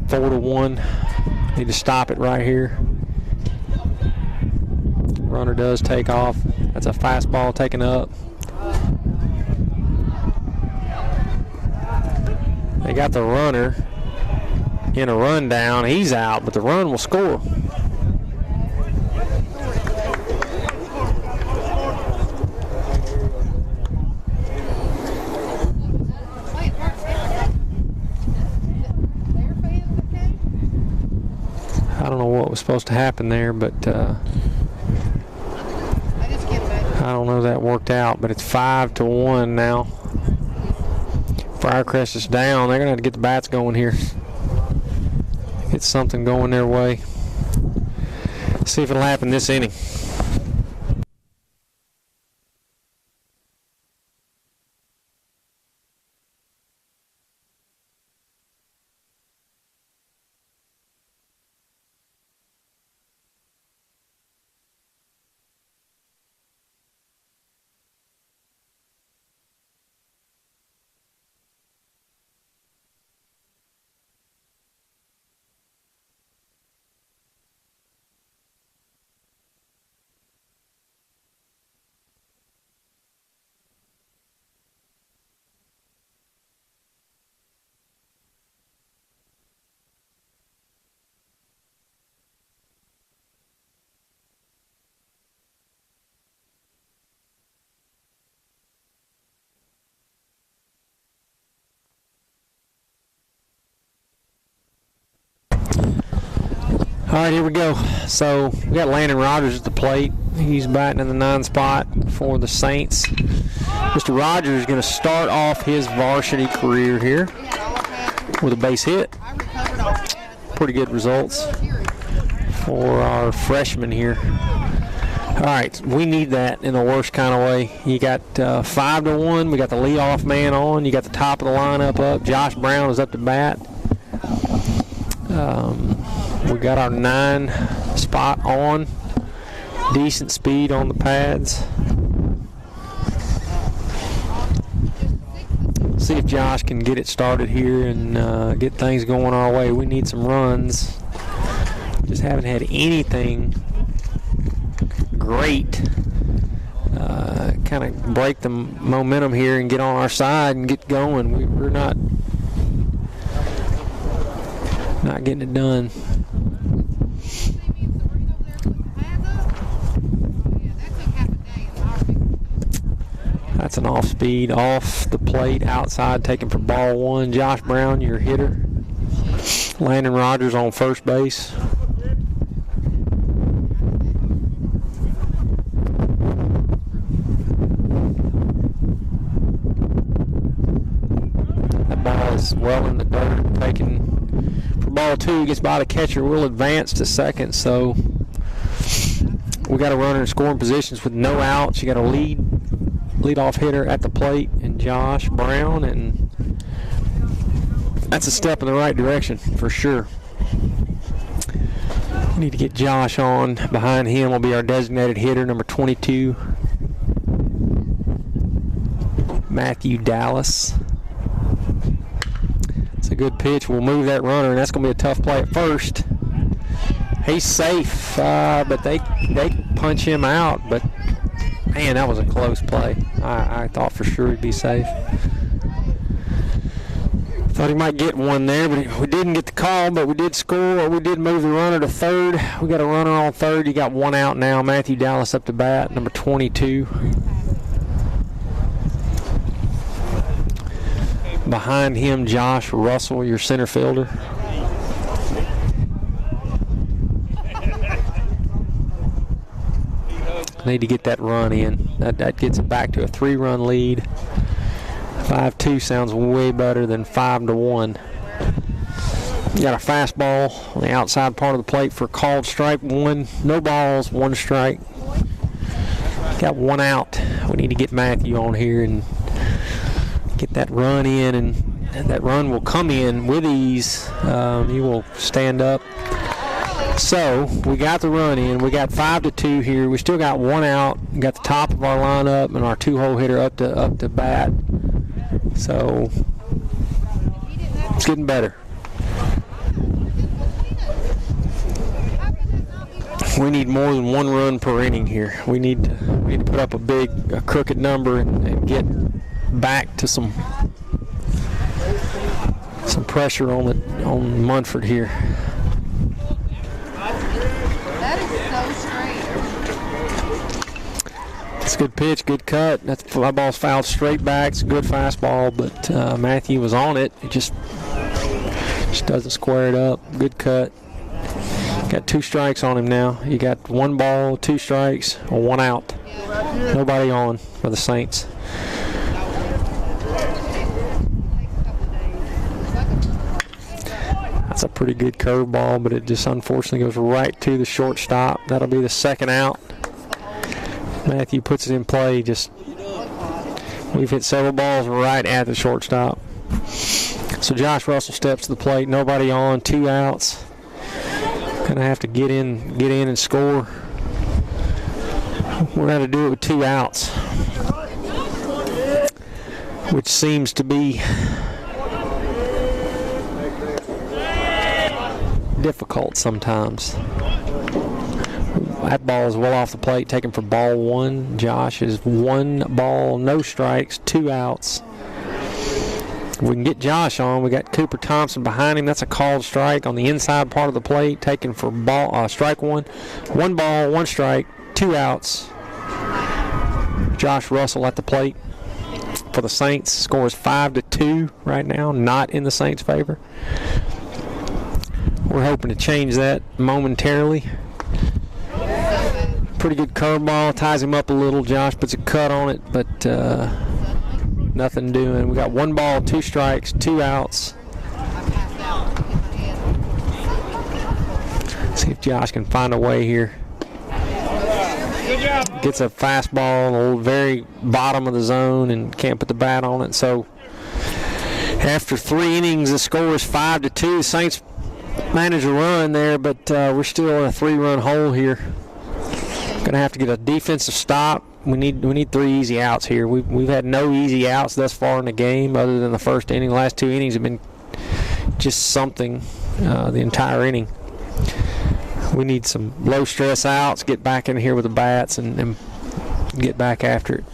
4-1. Need to stop it right here. Runner does take off. That's a fastball taken up. They got the runner in a rundown. He's out, but the run will score. I don't know what was supposed to happen there, but I don't know that worked out. But it's 5-1 now. Briarcrest is down. They're going to have to get the bats going here. Get something going their way. See if it'll happen this inning. All right, here we go. So we got Landon Rogers at the plate. He's batting in the 9 spot for the Saints. Mr. Rogers is going to start off his varsity career here with a base hit. Pretty good results for our freshman here. All right, we need that in the worst kind of way. You got 5-1. We got the leadoff man on. You got the top of the lineup up. Josh Brown is up to bat. We got our 9 spot on. Decent speed on the pads. See if Josh can get it started here and get things going our way. We need some runs. Just haven't had anything great. Kind of break the momentum here and get on our side and get going. We're not getting it done. That's an off speed, off the plate, outside, taken for ball 1. Josh Brown, your hitter. Landon Rogers on first base. That ball is well in the dirt, taken for ball 2. Gets by the catcher. We'll advance to second, so we got a runner in scoring positions with no outs. You got a leadoff hitter at the plate and Josh Brown, and that's a step in the right direction for sure. We need to get Josh on. Behind him will be our designated hitter, number 22, Matthew Dallas. It's a good pitch. We'll move that runner, and that's going to be a tough play at first. He's safe, but they punch him out. But man, that was a close play. I thought for sure he'd be safe. Thought he might get one there, but we didn't get the call, but we did score. We did move the runner to third. We got a runner on third. You got one out now. Matthew Dallas up to bat, number 22. Behind him, Josh Russell, your center fielder. Need to get that run in. That gets it back to a 3-run lead. 5-2 sounds way better than 5-1. You got a fastball on the outside part of the plate for called strike 1. No balls, 1 strike. Got 1 out. We need to get Matthew on here and get that run in, and that run will come in with ease. He will stand up So we got the run in. We got 5-2 here. We still got one out. We got the top of our lineup and our two-hole hitter up to bat. So it's getting better. We need more than one run per inning here. We need to put up a crooked number and get back to some pressure on Munford here. That is so straight. It's a good pitch, good cut. That ball's fouled straight back. It's a good fastball, but Matthew was on it. It just doesn't square it up. Good cut. Got 2 strikes on him now. You got 1 ball, 2 strikes, or 1 out. Nobody on for the Saints. That's a pretty good curveball, but it just unfortunately goes right to the shortstop. That'll be the 2nd out. Matthew puts it in play. We've hit several balls right at the shortstop. So Josh Russell steps to the plate. Nobody on, 2 outs. Gonna have to get in and score. We're gonna do it with 2 outs, which seems to be difficult sometimes. That ball is well off the plate, taken for ball 1. Josh is 1 ball, no strikes, 2 outs. If we can get Josh on. We got Cooper Thompson behind him. That's a called strike on the inside part of the plate, taken for strike 1. 1 ball, 1 strike, 2 outs. Josh Russell at the plate for the Saints. Score is 5-2 right now, not in the Saints' favor. We're hoping to change that momentarily. Pretty good curveball, ties him up a little. Josh puts a cut on it, but nothing doing. We got 1 ball, 2 strikes, 2 outs. See if Josh can find a way here. Gets a fastball on the very bottom of the zone and can't put the bat on it. So after 3 innings, the score is 5-2. The Saints managed a run there, but we're still in a 3-run hole here. Going to have to get a defensive stop. We need 3 easy outs here. We've had no easy outs thus far in the game other than the first inning. The last 2 innings have been just something the entire inning. We need some low-stress outs, get back in here with the bats, and get back after it.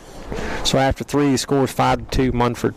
So after 3, the score is 5-2, Munford.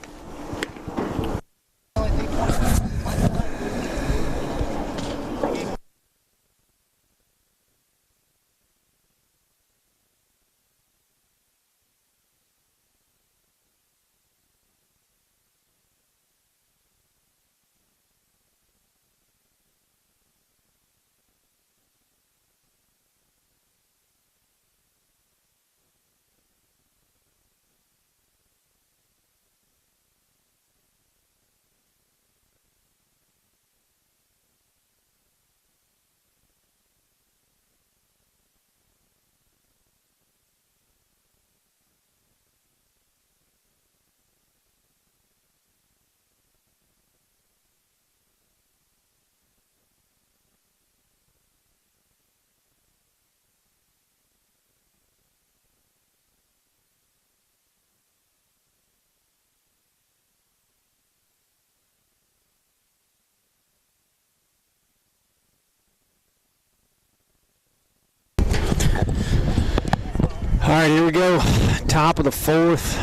All right, here we go. Top of the 4th.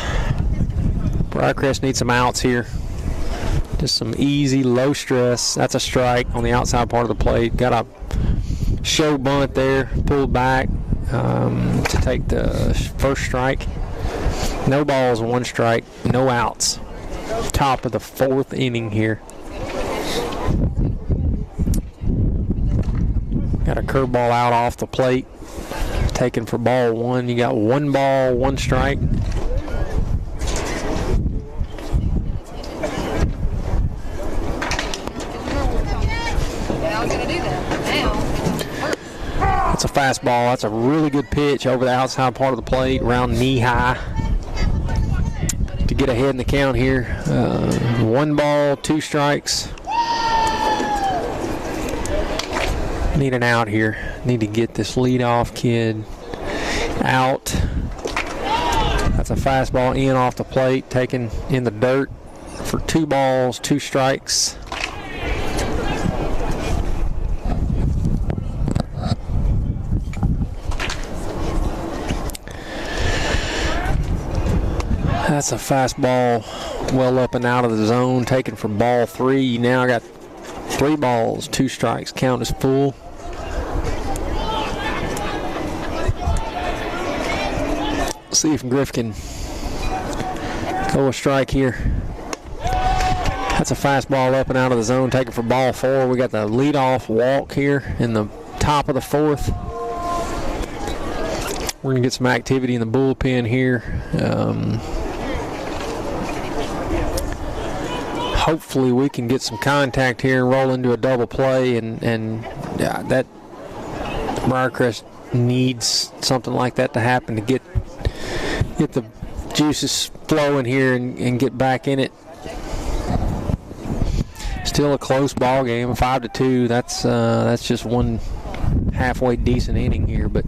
Briarcrest needs some outs here. Just some easy, low stress. That's a strike on the outside part of the plate. Got a show bunt there, pulled back to take the first strike. No balls, 1 strike, no outs. Top of the 4th inning here. Got a curveball out off the plate. Taken for ball 1. You got 1 ball, 1 strike. That's a fastball. That's a really good pitch over the outside part of the plate, around knee high, to get ahead in the count here. 1 ball, 2 strikes. Need an out here. Need to get this leadoff kid out. That's a fastball in off the plate, taken in the dirt for 2 balls, 2 strikes. That's a fastball well up and out of the zone, taken for ball 3. You now got 3 balls, 2 strikes. Count is full. See if Griff can go a strike here. That's a fastball up and out of the zone, taken for ball 4. We got the leadoff walk here in the top of the 4th. We're going to get some activity in the bullpen here. Hopefully we can get some contact here and roll into a double play, and that Briarcrest needs something like that to happen to get the juices flowing here and get back in it. Still a close ball game, 5-2. That's just one halfway decent inning here, but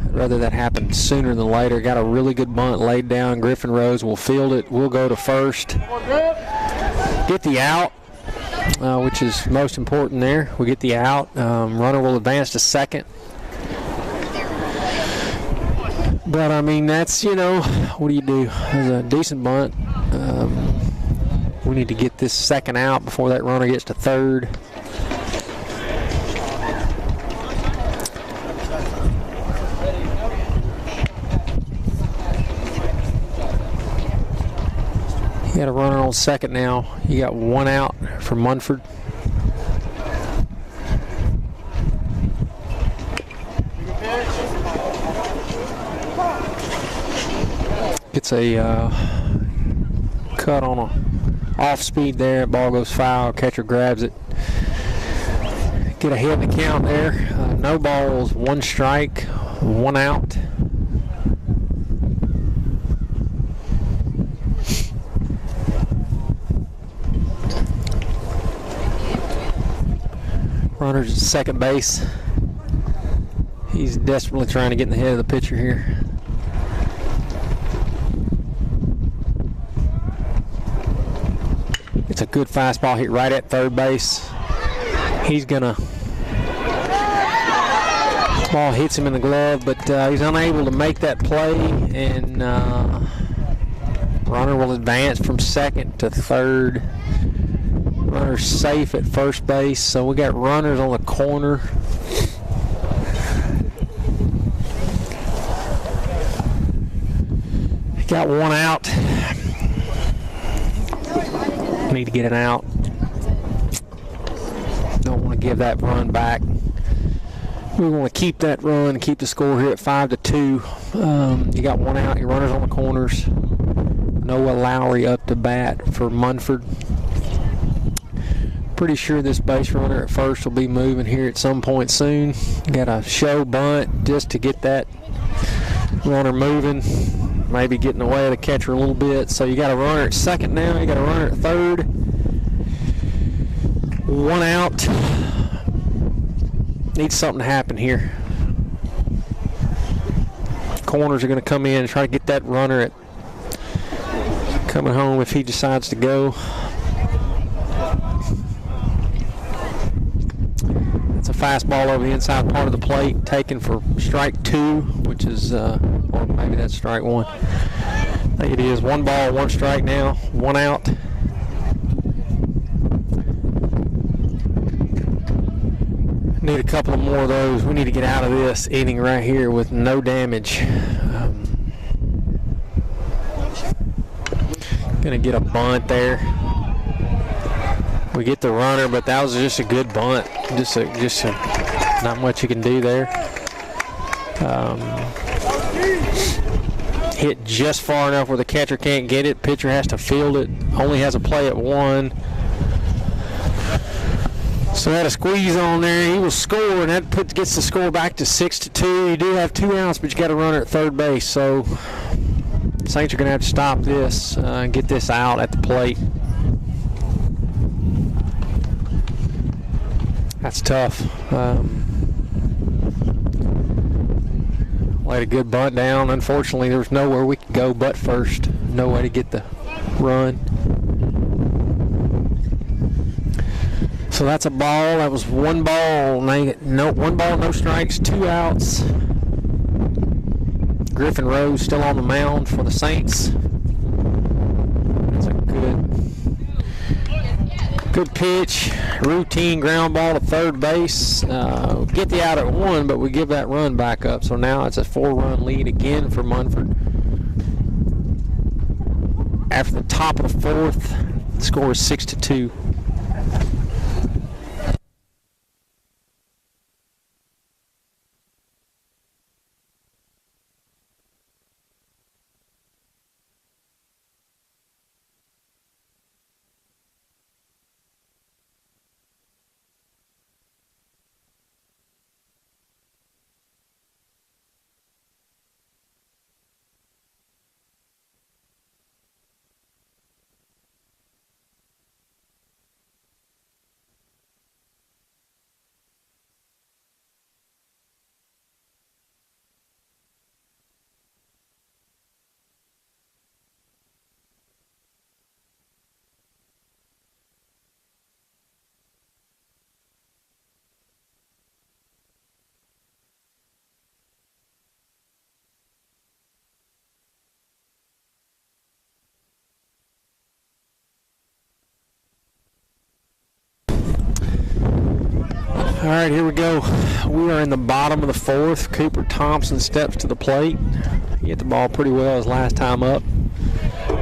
I'd rather that happen sooner than later. Got a really good bunt laid down. Griffin Rose will field it. We'll go to first. Get the out, which is most important there. We get the out. Runner will advance to second. But, I mean, that's, what do you do? There's a decent bunt. We need to get this second out before that runner gets to third. You got a runner on second now. You got 1 out for Munford. Gets a cut on a off speed there. Ball goes foul. Catcher grabs it. Get a hit in the count there. No balls, 1 strike, 1 out. Runner's at second base. He's desperately trying to get in the head of the pitcher here. It's a good fastball hit right at third base. He's gonna. Ball hits him in the glove, but he's unable to make that play, and runner will advance from second to third. Runner's safe at first base, so we got runners on the corner. Got 1 out. Need to get it out. Don't want to give that run back. We want to keep that run, keep the score here at 5-2. You got 1 out. Your runners on the corners. Noah Lowry up to bat for Munford. Pretty sure this base runner at first will be moving here at some point soon. Got a show bunt just to get that runner moving. Maybe getting away of the catcher a little bit. So you got a runner at second now. You got a runner at third. 1 out. Needs something to happen here. Corners are going to come in and try to get that runner at coming home if he decides to go. It's a fastball over the inside part of the plate, taken for strike 2, which is, or maybe that's strike 1. I think it is 1 ball, 1 strike now, 1 out. Need a couple of more of those. We need to get out of this inning right here with no damage. Gonna get a bunt there. We get the runner, but that was just a good bunt. Just not much you can do there. Hit just far enough where the catcher can't get it. Pitcher has to field it. Only has a play at 1. So had a squeeze on there. He will score, and that gets the score back to 6-2. You do have 2 outs, but you got a runner at third base. So Saints are going to have to stop this and get this out at the plate. That's tough. Laid a good bunt down. Unfortunately, there was nowhere we could go but first. No way to get the run. So that's a ball. That was one ball. One ball, no strikes, 2 outs. Griffin Rose still on the mound for the Saints. That's a good pitch. Routine ground ball to third base. Get the out at 1, but we give that run back up. So now it's a 4-run lead again for Munford. After the top of the 4th, the score is 6-2. All right, here we go. We are in the bottom of the 4th. Cooper Thompson steps to the plate. He hit the ball pretty well his last time up.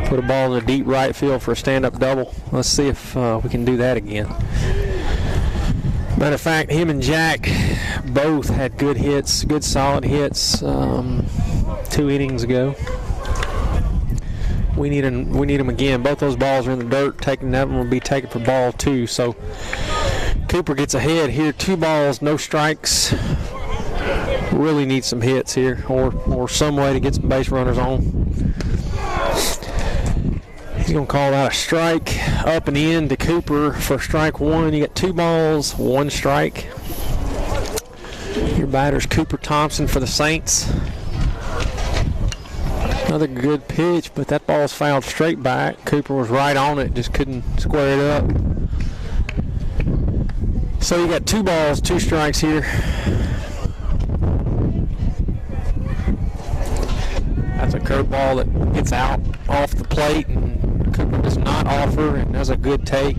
Put a ball in the deep right field for a stand-up double. Let's see if we can do that again. Matter of fact, him and Jack both had good hits, good solid hits 2 innings ago. We need them again. Both those balls are in the dirt. Taking that one will be taken for ball 2. So Cooper gets ahead here. 2 balls, no strikes. Really need some hits here, or some way to get some base runners on. He's going to call out a strike up and in to Cooper for strike 1. You got 2 balls, 1 strike. Your batter's Cooper Thompson for the Saints. Another good pitch, but that ball's fouled straight back. Cooper was right on it, just couldn't square it up. So you got 2 balls, 2 strikes here. That's a curveball that gets out off the plate, and Cooper does not offer, and that's a good take.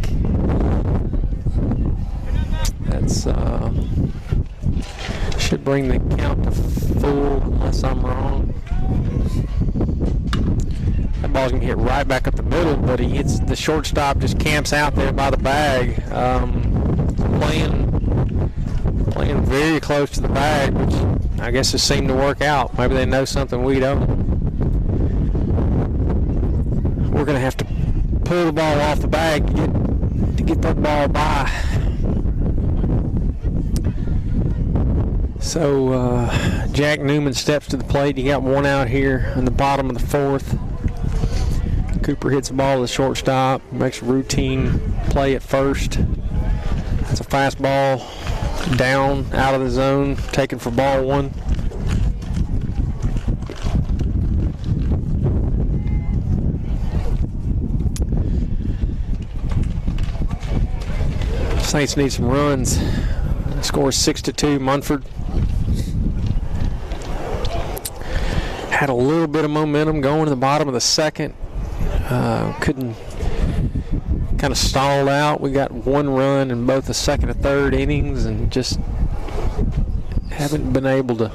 That's should bring the count to full, unless I'm wrong. That ball's gonna hit right back up the middle, but he hits the shortstop, just camps out there by the bag. Playing very close to the bag, which I guess it seemed to work out. Maybe they know something we don't. We're going to have to pull the ball off the bag to get that ball by. So Jack Newman steps to the plate. You got 1 out here in the bottom of the 4th. Cooper hits the ball to the shortstop, makes a routine play at first. That's a fastball down out of the zone, taken for ball 1. Saints need some runs. The score is 6-2. Munford had a little bit of momentum going to the bottom of the 2nd. Couldn't. Kind of stalled out. We got 1 run in both the 2nd and 3rd innings, and just haven't been able to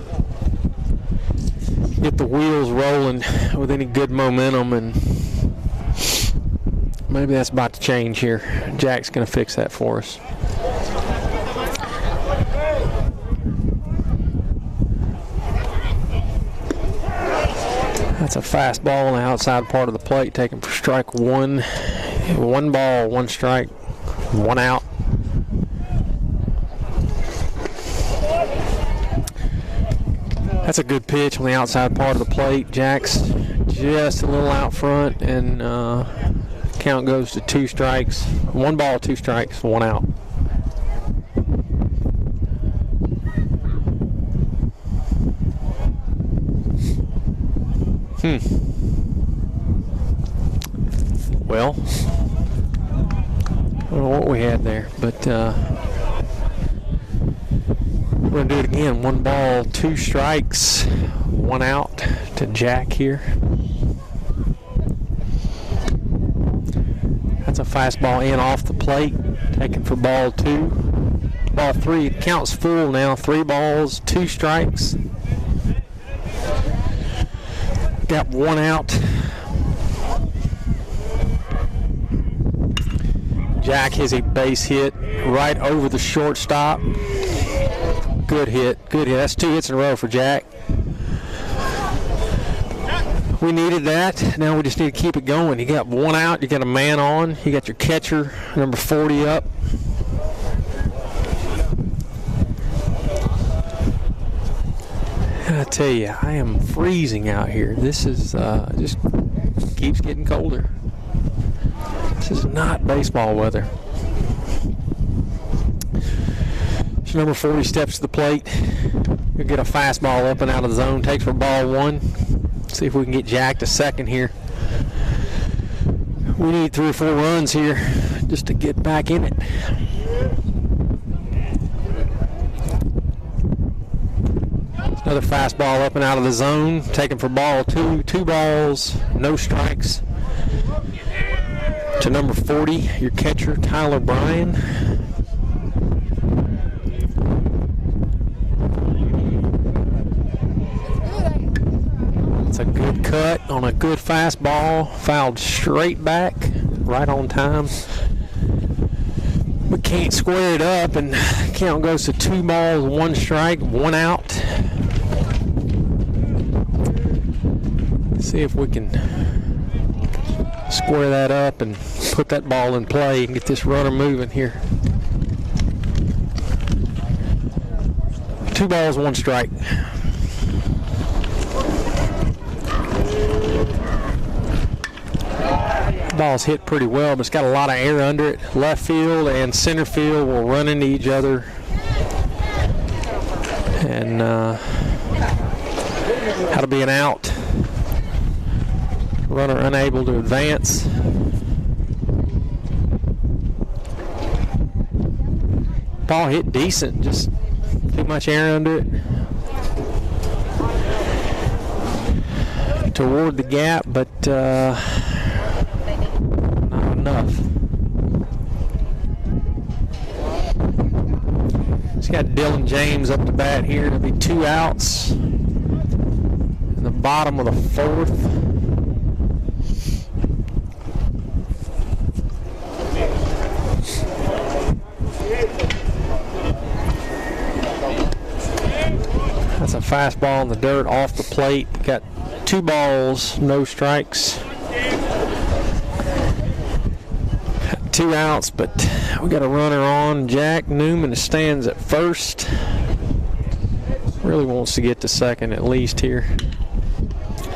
get the wheels rolling with any good momentum, and maybe that's about to change here. Jack's going to fix that for us. That's a fastball on the outside part of the plate, taken for strike 1. 1 ball, 1 strike, 1 out. That's a good pitch on the outside part of the plate. Jack's just a little out front, and count goes to 2 strikes. 1 ball, 2 strikes, 1 out. Well, I don't know what we had there, but we're going to do it again. 1 ball, 2 strikes, 1 out to Jack here. That's a fastball in off the plate, taken for ball 2. Ball 3, it counts full now. 3 balls, 2 strikes. Got 1 out. Jack has a base hit right over the shortstop. Good hit, good hit. That's 2 hits in a row for Jack. We needed that. Now we just need to keep it going. You got 1 out. You got a man on. You got your catcher, number 40, up. I tell you, I am freezing out here. This is just keeps getting colder. This is not baseball weather. So number 40 steps to the plate. You'll get a fastball up and out of the zone. Takes for ball 1. See if we can get Jack to second here. We need 3 or 4 runs here just to get back in it. Another fastball up and out of the zone. Taken for ball 2. 2 balls, no strikes. To number 40, your catcher, Tyler Bryan. It's a good cut on a good fastball. Fouled straight back, right on time. We can't square it up, and count goes to 2 balls, 1 strike, 1 out. See if we can square that up and put that ball in play and get this runner moving here. 2 balls, 1 strike. Ball's hit pretty well, but it's got a lot of air under it. Left field and center field will run into each other. And that'll be an out. Runner unable to advance. Ball hit decent, just too much air under it. Toward the gap, but not enough. He's got Dylan James up to bat here. It'll be 2 outs in the bottom of the 4th. That's a fastball in the dirt off the plate. Got 2 balls, no strikes. 2 outs, but we got a runner on. Jack Newman stands at first. Really wants to get to second at least here.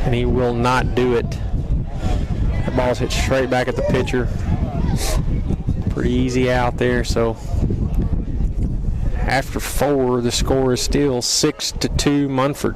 And he will not do it. That ball's hit straight back at the pitcher. Pretty easy out there, so after 4, the score is still 6-2 Munford.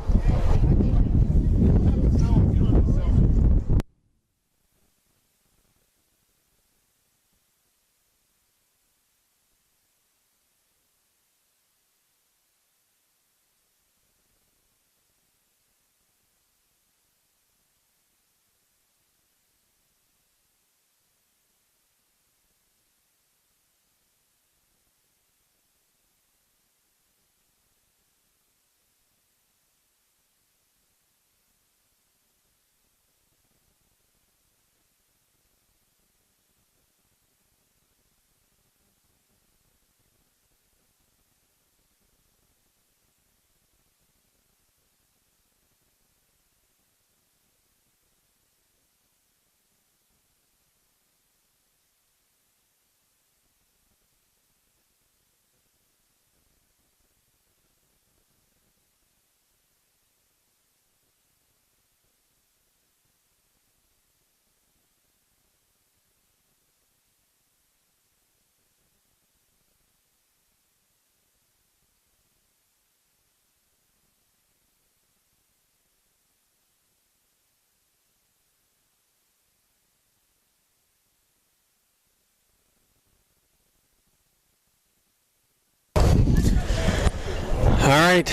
All right,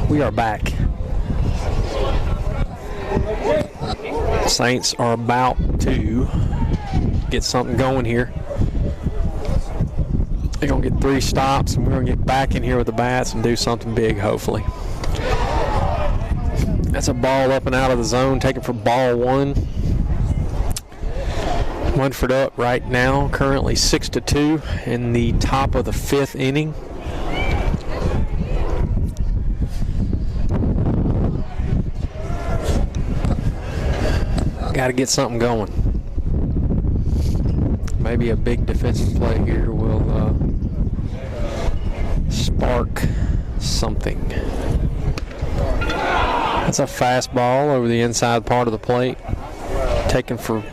we are back. Saints are about to get something going here. They're going to get 3 stops, and we're going to get back in here with the bats and do something big, hopefully. That's a ball up and out of the zone, taken for ball 1. Munford up right now, currently 6-2 in the top of the 5th inning. Got to get something going. Maybe a big defensive play here will spark something. That's a fastball over the inside part of the plate. Taken for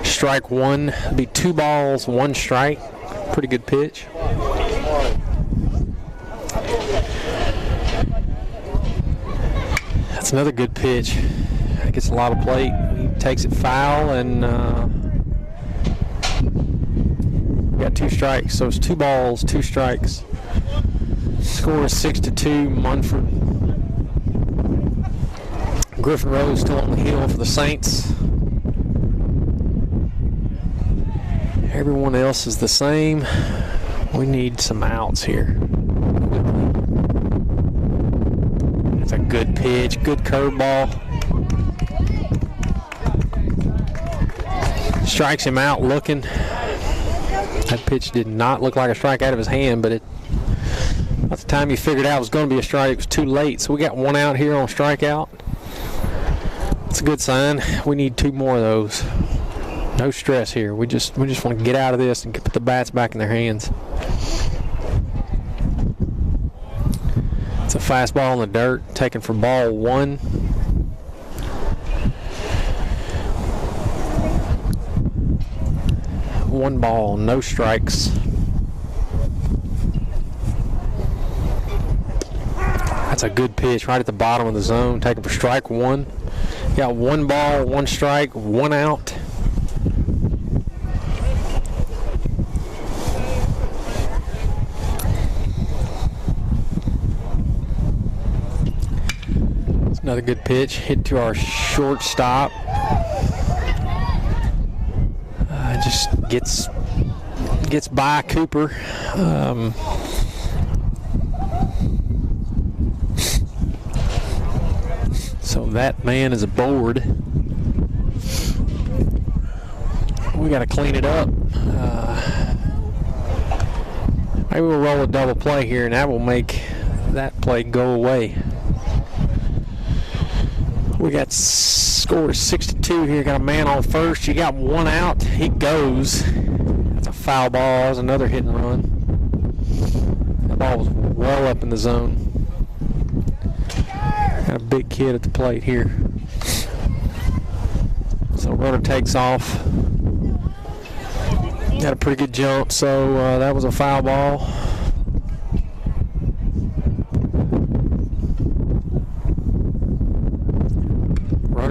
strike 1. It'll be 2 balls, 1 strike. Pretty good pitch. That's another good pitch. It gets a lot of plate. He takes it foul, and we got 2 strikes. So it's 2 balls, 2 strikes. Score is 6-2, Munford. Griffin Rose still on the hill for the Saints. Everyone else is the same. We need some outs here. It's a good pitch, good curveball. Strikes him out looking. That pitch did not look like a strike out of his hand, but by the time he figured out it was going to be a strike, it was too late. So we got 1 out here on strikeout. It's a good sign. We need 2 more of those. No stress here. We just want to get out of this and put the bats back in their hands. It's a fastball in the dirt, taken for ball 1. One ball, no strikes. That's a good pitch right at the bottom of the zone, taken for strike 1. Got 1 ball, 1 strike, 1 out. It's another good pitch, hit to our shortstop. Just gets by Cooper. So that man is aboard. We got to clean it up. Maybe we'll roll a double play here, and that will make that play go away. We got score 6-2 here. Got a man on first. You got 1 out. He goes. That's a foul ball. That's another hit and run. That ball was well up in the zone. Got a big kid at the plate here. So runner takes off. Got a pretty good jump. So that was a foul ball.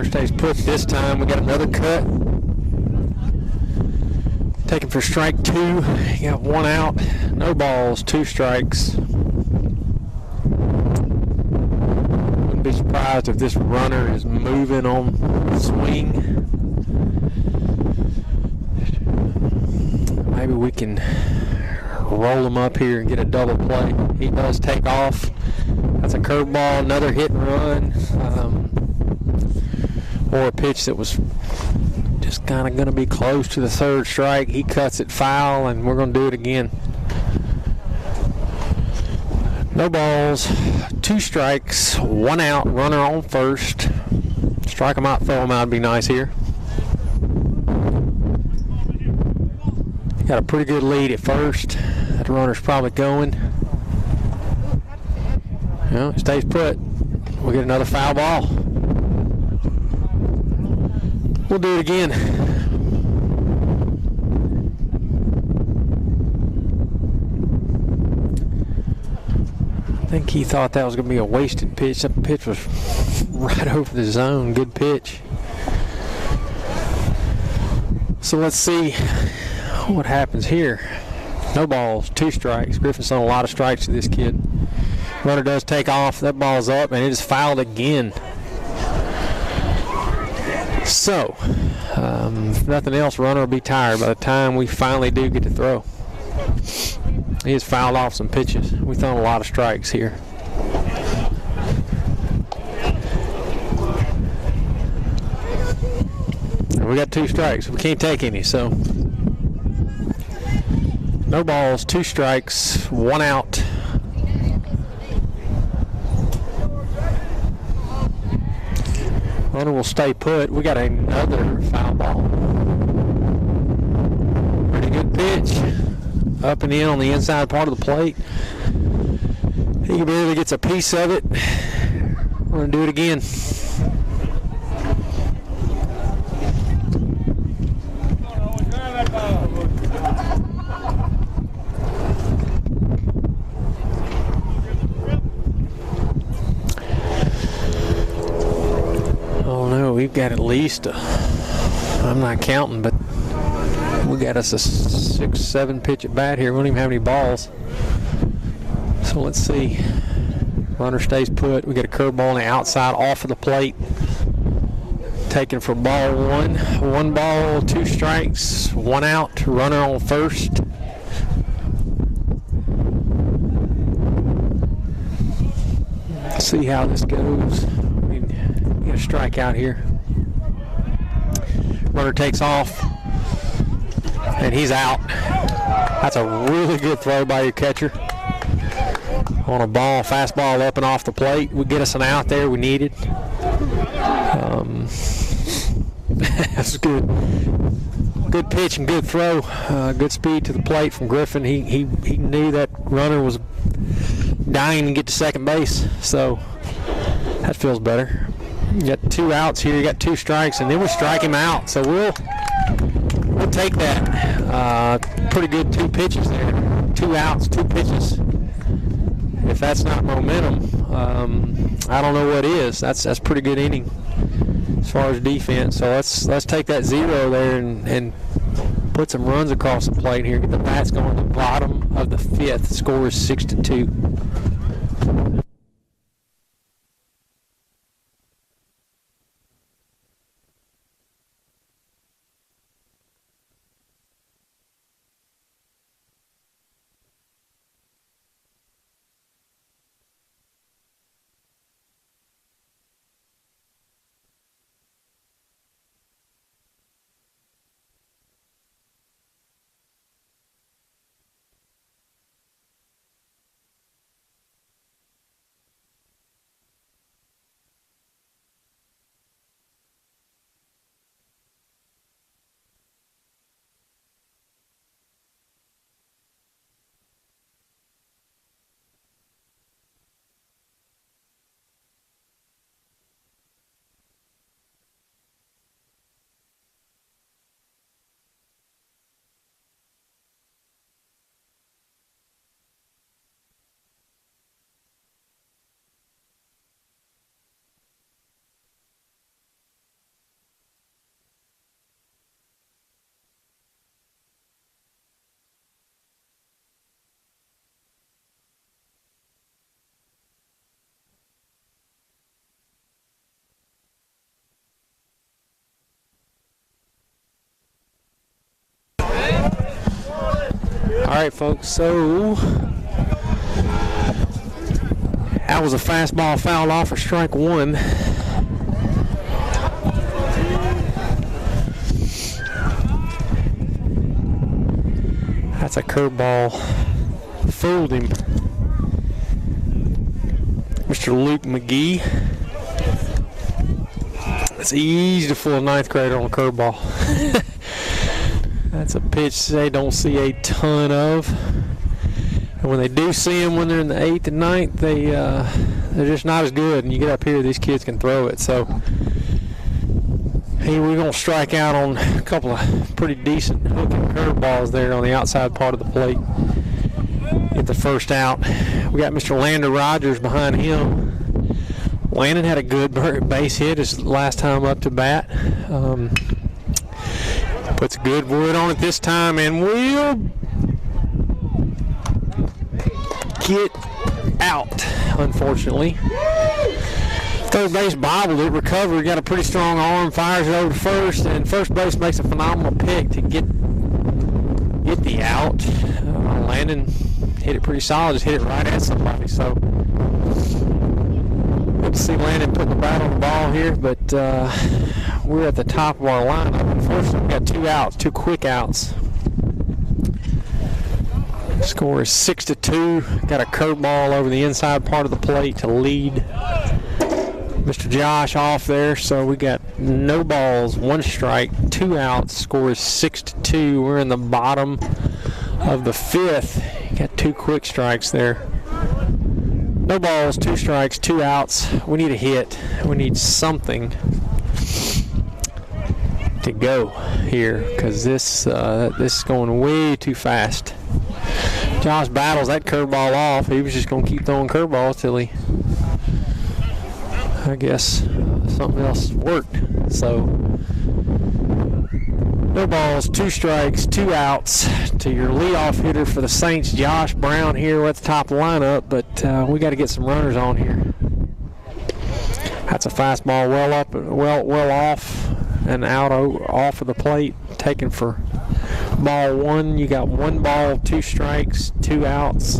Stays put this time. We got another cut. Taken for strike 2. You got 1 out. No balls, 2 strikes. Wouldn't be surprised if this runner is moving on the swing. Maybe we can roll him up here and get a double play. He does take off. That's a curveball, another hit and run. Or a pitch that was just kind of going to be close to the 3rd strike. He cuts it foul, and we're going to do it again. No balls, 2 strikes, 1 out, runner on first. Strike him out, throw him out would be nice here. Got a pretty good lead at first. That runner's probably going. Well, it stays put. We'll get another foul ball. We'll do it again. I think he thought that was going to be a wasted pitch. That pitch was right over the zone. Good pitch. So let's see what happens here. No balls, 2 strikes. Griffin's done a lot of strikes to this kid. Runner does take off. That ball's up, and it is fouled again. So, if nothing else, runner will be tired by the time we finally do get to throw. He has fouled off some pitches. We've thrown a lot of strikes here. And we got 2 strikes. We can't take any, so no balls, 2 strikes, 1 out. Runner will stay put. We got another foul ball. Pretty good pitch. Up and in on the inside part of the plate. He barely gets a piece of it. We're going to do it again. We've got at least, I'm not counting, but we got us a 6-7 pitch at bat here. We don't even have any balls. So let's see. Runner stays put. We got a curveball on the outside off of the plate. Taken for ball 1. 1 ball, 2 strikes, 1 out. Runner on first. Let's see how this goes. Get a strikeout here. Runner takes off, and he's out. That's a really good throw by your catcher. On a ball, fastball up and off the plate. Would get us an out there we needed. That's good. Good pitch and good throw. Good speed to the plate from Griffin. He knew that runner was dying to get to second base, so that feels better. You got 2 outs here. You got 2 strikes, and then we strike him out. So we'll take that. Pretty good 2 pitches there. 2 outs, 2 pitches. If that's not momentum, I don't know what is. That's pretty good inning as far as defense. So let's take that 0 there and put some runs across the plate here. Get the bats going to the bottom of the 5th. Score is 6-2. All right, folks, so that was a fastball fouled off for strike 1. That's a curveball. Fooled him. Mr. Luke McGee. It's easy to fool a 9th grader on a curveball. That's a pitch they don't see a ton of. And when they do see them when they're in the 8th and 9th, they're just not as good. And you get up here, these kids can throw it. So hey, we're going to strike out on a couple of pretty decent hooking curveballs there on the outside part of the plate. Get the first out. We got Mr. Lander Rogers behind him. Landon had a good base hit his last time up to bat. Puts good wood on it this time, and we'll get out, unfortunately. Third base bobbled it, recovered, got a pretty strong arm, fires it over to first, and first base makes a phenomenal pick to get the out. Landon hit it pretty solid, just hit it right at somebody. So good to see Landon putting the bat on the ball here, but we're at the top of our lineup. Unfortunately, we got 2 outs, 2 quick outs. Score is 6-2. Got a curveball over the inside part of the plate to lead Mr. Josh off there. So we got no balls, 1 strike, 2 outs. Score is 6-2. We're in the bottom of the 5th. Got 2 quick strikes there. No balls, 2 strikes, 2 outs. We need a hit. We need something to go here because this is going way too fast. Josh battles that curveball off. He was just going to keep throwing curveballs till he, I guess, something else worked. So, no balls, 2 strikes, 2 outs to your leadoff hitter for the Saints, Josh Brown here. We're at the top of the lineup, but we got to get some runners on here. That's a fastball well off and out off of the plate, taken for ball 1. You got 1 ball, 2 strikes, 2 outs.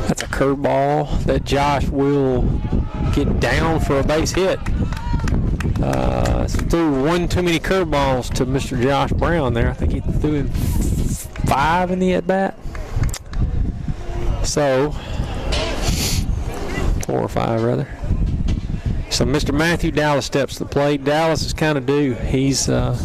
That's a curveball that Josh will get down for a base hit. Threw 1 too many curveballs to Mr. Josh Brown there. I think he threw him 5 in the at-bat. So, 4 or 5 rather. So Mr. Matthew Dallas steps to the plate. Dallas is kind of due. He's been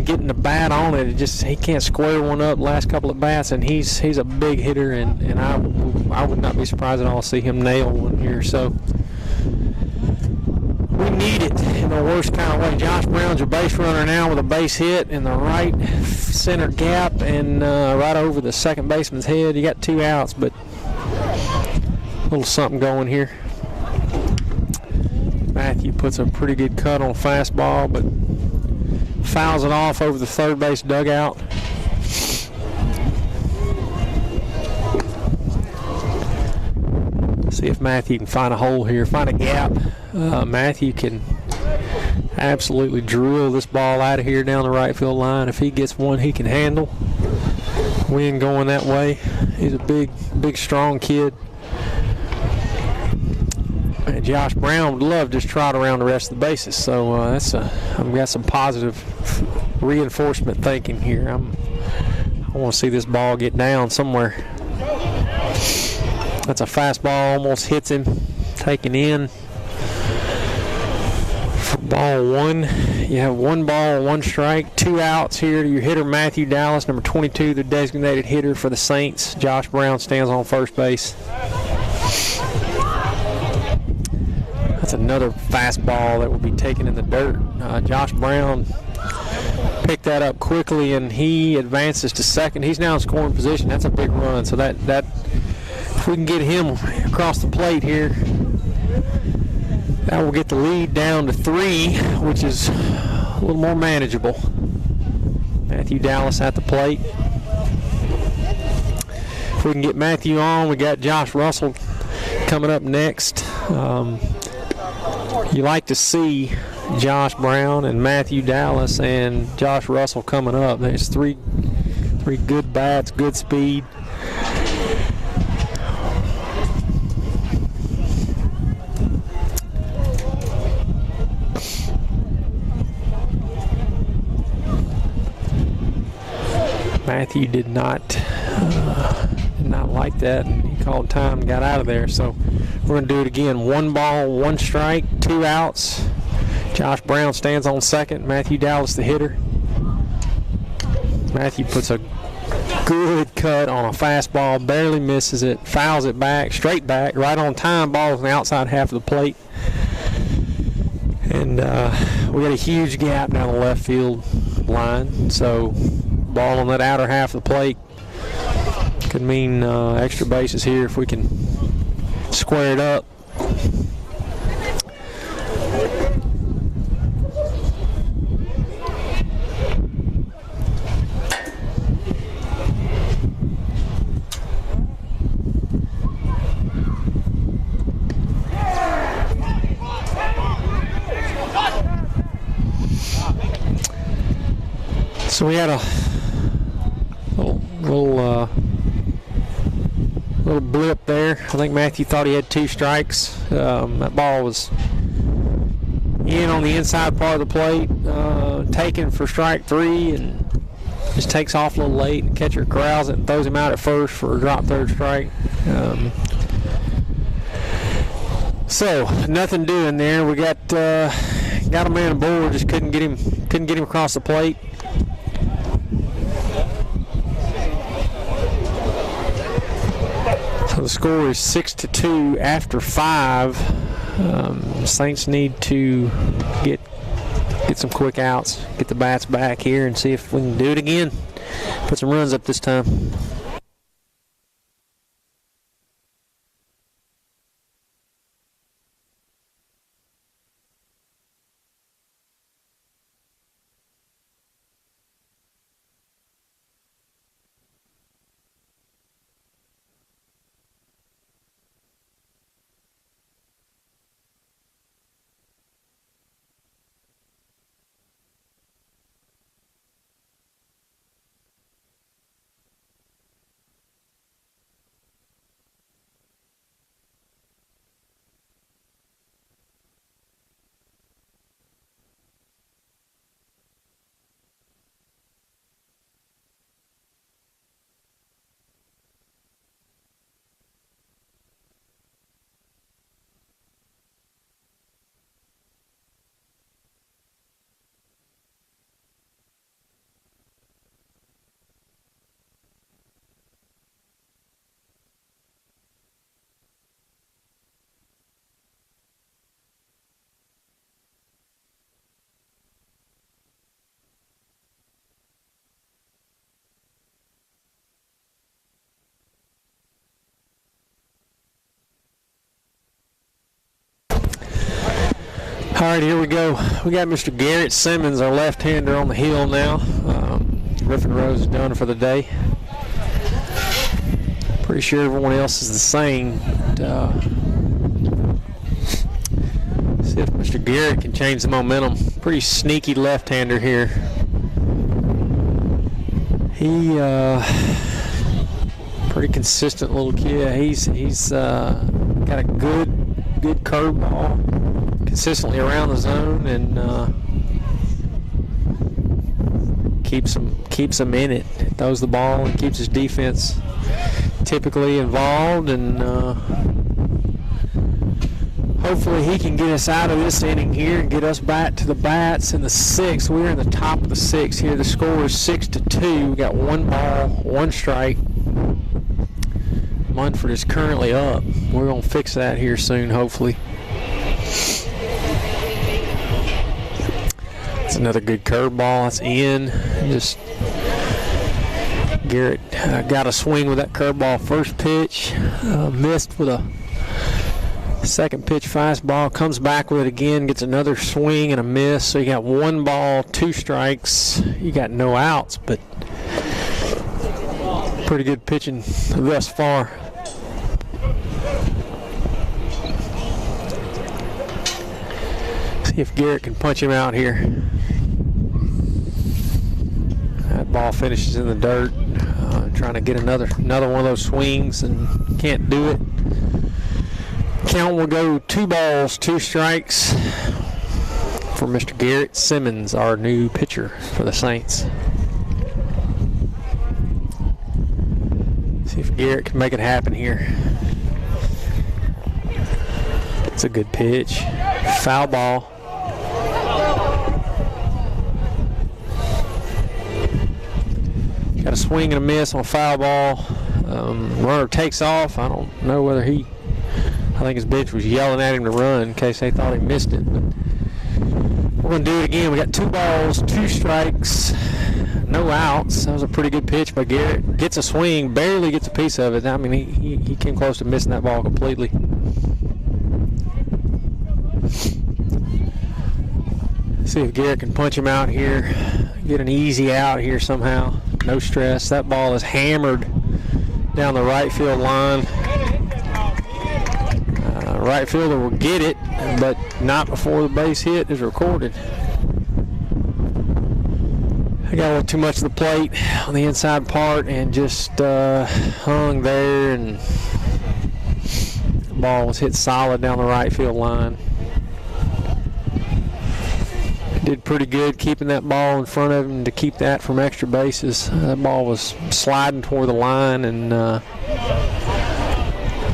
getting the bat on it. He can't square one up the last couple of bats, and he's a big hitter, and I would not be surprised at all to see him nail one here. So we need it in the worst kind of way. Josh Brown's your base runner now with a base hit in the right center gap and right over the second baseman's head. You got 2 outs, but a little something going here. Matthew puts a pretty good cut on a fastball, but fouls it off over the third base dugout. See if Matthew can find a hole here, find a gap. Matthew can absolutely drill this ball out of here down the right field line. If he gets one he can handle. Wind going that way. He's a big, strong kid. And Josh Brown would love to just trot around the rest of the bases. So I've got some positive reinforcement thinking here. I want to see this ball get down somewhere. That's a fastball, almost hits him, taken in. For ball 1, you have 1 ball, 1 strike, 2 outs here to your hitter Matthew Dallas, number 22, the designated hitter for the Saints. Josh Brown stands on first base. That's another fastball that will be taken in the dirt. Josh Brown picked that up quickly, and he advances to second. He's now in scoring position. That's a big run. So that if we can get him across the plate here, that will get the lead down to 3, which is a little more manageable. Matthew Dallas at the plate. If we can get Matthew on, we got Josh Russell coming up next. You like to see Josh Brown and Matthew Dallas and Josh Russell coming up. There's three good bats, good speed. Matthew did not like that, and he called time and got out of there. So we're going to do it again. 1 ball, 1 strike, 2 outs. Josh Brown stands on second. Matthew Dallas the hitter. Matthew puts a good cut on a fastball, barely misses it, fouls it back, straight back, right on time. Ball on the outside half of the plate. And we got a huge gap down the left field line. So ball on that outer half of the plate could mean extra bases here if we can square it up. So we had a little blip there. I think Matthew thought he had 2 strikes. That ball was in on the inside part of the plate, taken for strike 3, and just takes off a little late. And catcher corrals it and throws him out at first for a drop third strike. So nothing doing there. We got a man aboard, just couldn't get him across the plate. So the score is 6-2 after 5. Saints need to get some quick outs, get the bats back here, and see if we can do it again. Put some runs up this time. All right, here we go. We got Mr. Garrett Simmons, our left-hander, on the hill now. Griffin Rose is done for the day. Pretty sure everyone else is the same. But, see if Mr. Garrett can change the momentum. Pretty sneaky left-hander here. He pretty consistent little kid. He's got a good curveball consistently around the zone, and keeps him in it. Throws the ball and keeps his defense typically involved, and hopefully he can get us out of this inning here and get us back to the bats in the 6th. We're in the top of the 6th here. The score is 6-2. We got 1 ball, 1 strike. Munford is currently up. We're going to fix that here soon, hopefully. It's another good curveball. That's in. Just Garrett got a swing with that curveball first pitch. Missed with a second pitch fastball. Comes back with it again. Gets another swing and a miss. So you got 1 ball, 2 strikes. You got no outs, but pretty good pitching thus far. See if Garrett can punch him out here. That ball finishes in the dirt. Trying to get another one of those swings and can't do it. Count will go 2 balls, 2 strikes for Mr. Garrett Simmons, our new pitcher for the Saints. See if Garrett can make it happen here. It's a good pitch. Foul ball. Got a swing and a miss on a foul ball. Runner takes off. I don't know whether I think his bench was yelling at him to run in case they thought he missed it. But we're going to do it again. We got 2 balls, 2 strikes, no outs. That was a pretty good pitch by Garrett. Gets a swing, barely gets a piece of it. I mean, he came close to missing that ball completely. See if Garrett can punch him out here. Get an easy out here somehow. No stress. That ball is hammered down the right field line. Right fielder will get it, but not before the base hit is recorded. I got a little too much of the plate on the inside part and just hung there, and the ball was hit solid down the right field line. Did pretty good keeping that ball in front of him to keep that from extra bases. That ball was sliding toward the line, and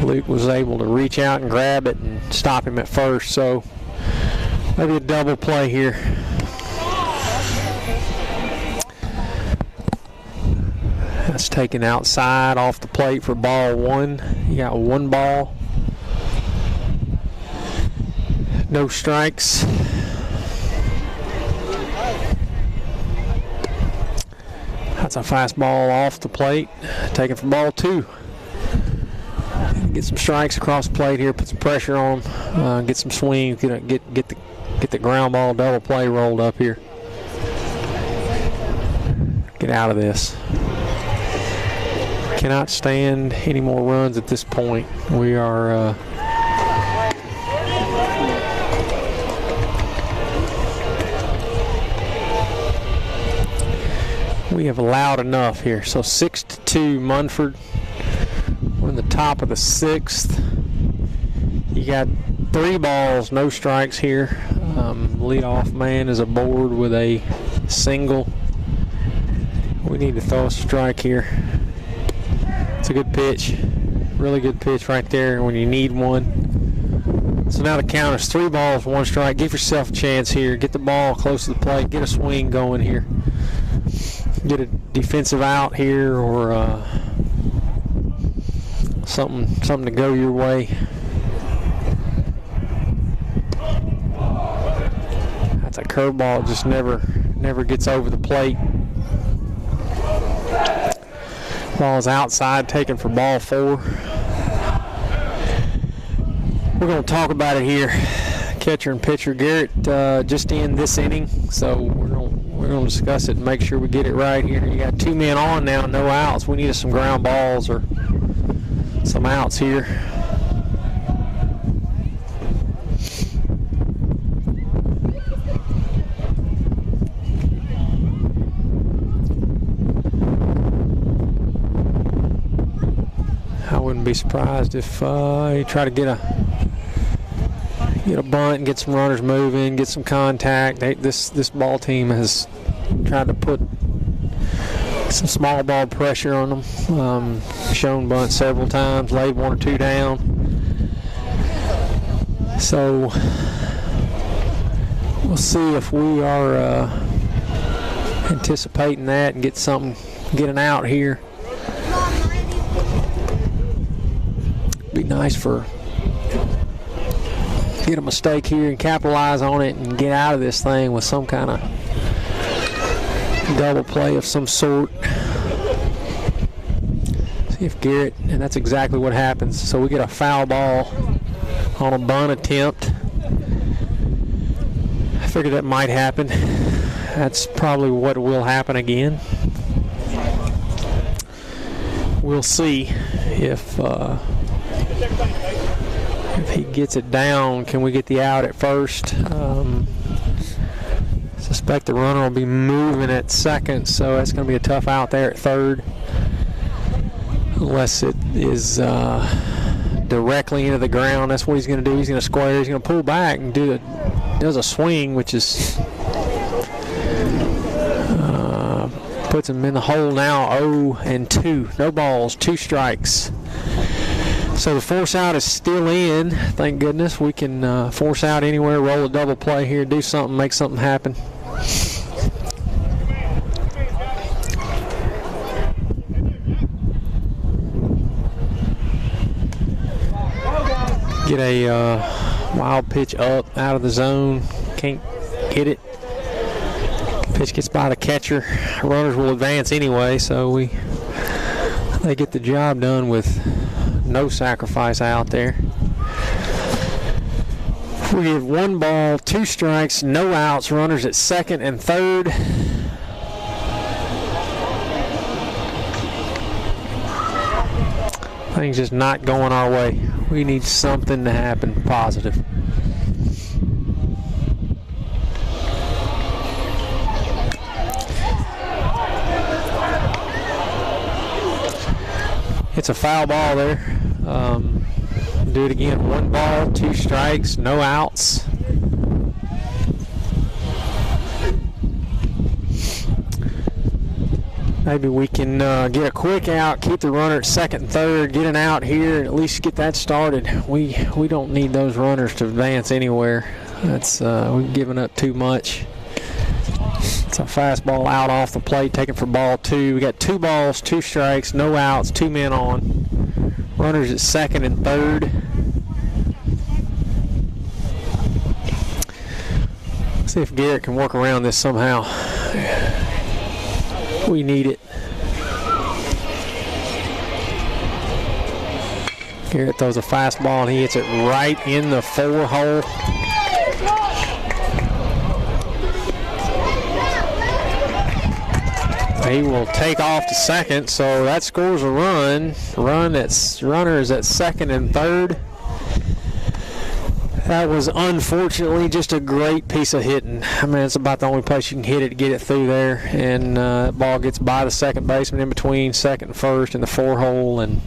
Luke was able to reach out and grab it and stop him at first. So maybe a double play here. That's taken outside off the plate for ball one. You got one ball. No strikes. That's a fastball off the plate. Taken for ball two. Get some strikes across the plate here. Put some pressure on them. Get some swing. Get the ground ball double play rolled up here. Get out of this. Cannot stand any more runs at this point. We are we have allowed enough here. So 6-2 Munford. We're in the top of the sixth. You got 3 balls, no strikes here. Leadoff man is aboard with a single. We need to throw a strike here. It's a good pitch. Really good pitch right there when you need one. So now the count is 3 balls, 1 strike. Give yourself a chance here. Get the ball close to the plate. Get a swing going here. Get a defensive out here, or something to go your way. That's a curveball, just never gets over the plate. Ball is outside, taken for ball 4. We're going to talk about it here. Catcher and pitcher. Garrett just in this inning, so we're going to discuss it and make sure we get it right here. You got 2 men on now, no outs. We need some ground balls or some outs here. I wouldn't be surprised if you try to get a bunt and get some runners moving, get some contact. This ball team has tried to put some small ball pressure on them. Shown bunt several times, laid 1 or 2 down. So we'll see if we are anticipating that and get an out here. Be nice for get a mistake here and capitalize on it and get out of this thing with some kind of double play of some sort. See if Garrett, and that's exactly what happens. So we get a foul ball on a bunt attempt. I figured that might happen. That's probably what will happen again. We'll see if he gets it down. Can we get the out at first? Suspect the runner will be moving at second, so that's going to be a tough out there at third. Unless it is directly into the ground. That's what he's going to do. He's going to square. He's going to pull back and does a swing, which is puts him in the hole now. 0-2. No balls, 2 strikes. So the force out is still in. Thank goodness. We can force out anywhere, roll a double play here, do something, make something happen. Get a wild pitch up out of the zone. Can't get it. Pitch gets by the catcher. Runners will advance anyway, so they get the job done with no sacrifice out there. We have 1 ball, 2 strikes, no outs. Runners at second and third. Things just not going our way. We need something to happen positive. It's a foul ball there. Do it again. 1 ball, 2 strikes, no outs. Maybe we can get a quick out, keep the runner at second and third, get an out here, and at least get that started. We don't need those runners to advance anywhere. That's we've given up too much. It's a fastball out off the plate, taken for ball 2. We got 2 balls, 2 strikes, no outs, 2 men on. Runners at second and third. Let's see if Garrett can work around this somehow. We need it. Garrett throws a fastball and he hits it right in the 4 hole. He will take off to second, so that scores a run. Runner is at second and third. That was unfortunately just a great piece of hitting. I mean, it's about the only place you can hit it to get it through there. And that ball gets by the second baseman in between second and first in the 4 hole, and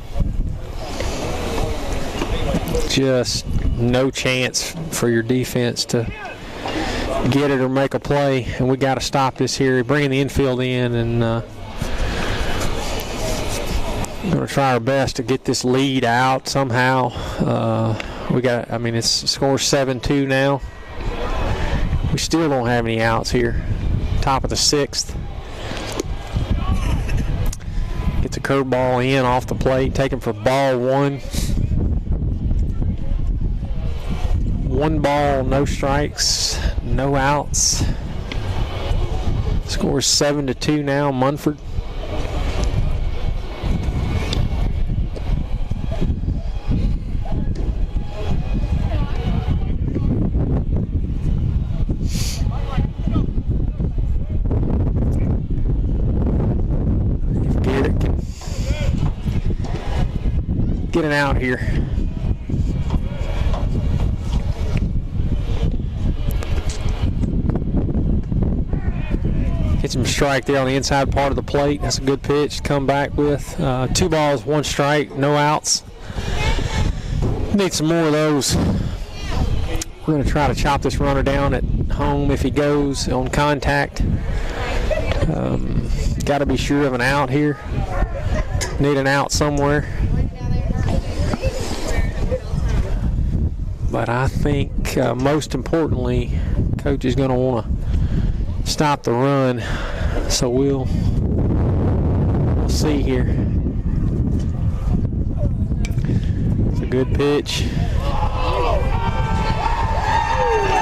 just no chance for your defense to get it or make a play. And we got to stop this here. Bringing the infield in, and going to try our best to get this lead out somehow. It's score 7-2 now. We still don't have any outs here. Top of the 6th. Gets a curveball in off the plate, taken for ball 1. 1 ball, no strikes, no outs. Score 7-2 now, Munford. Get an out here. Gets him a strike there on the inside part of the plate. That's a good pitch to come back with. 2 balls, 1 strike, no outs. Need some more of those. We're going to try to chop this runner down at home if he goes on contact. Got to be sure of an out here. Need an out somewhere. But I think most importantly, Coach is going to want to stop the run. So we'll see here. It's a good pitch,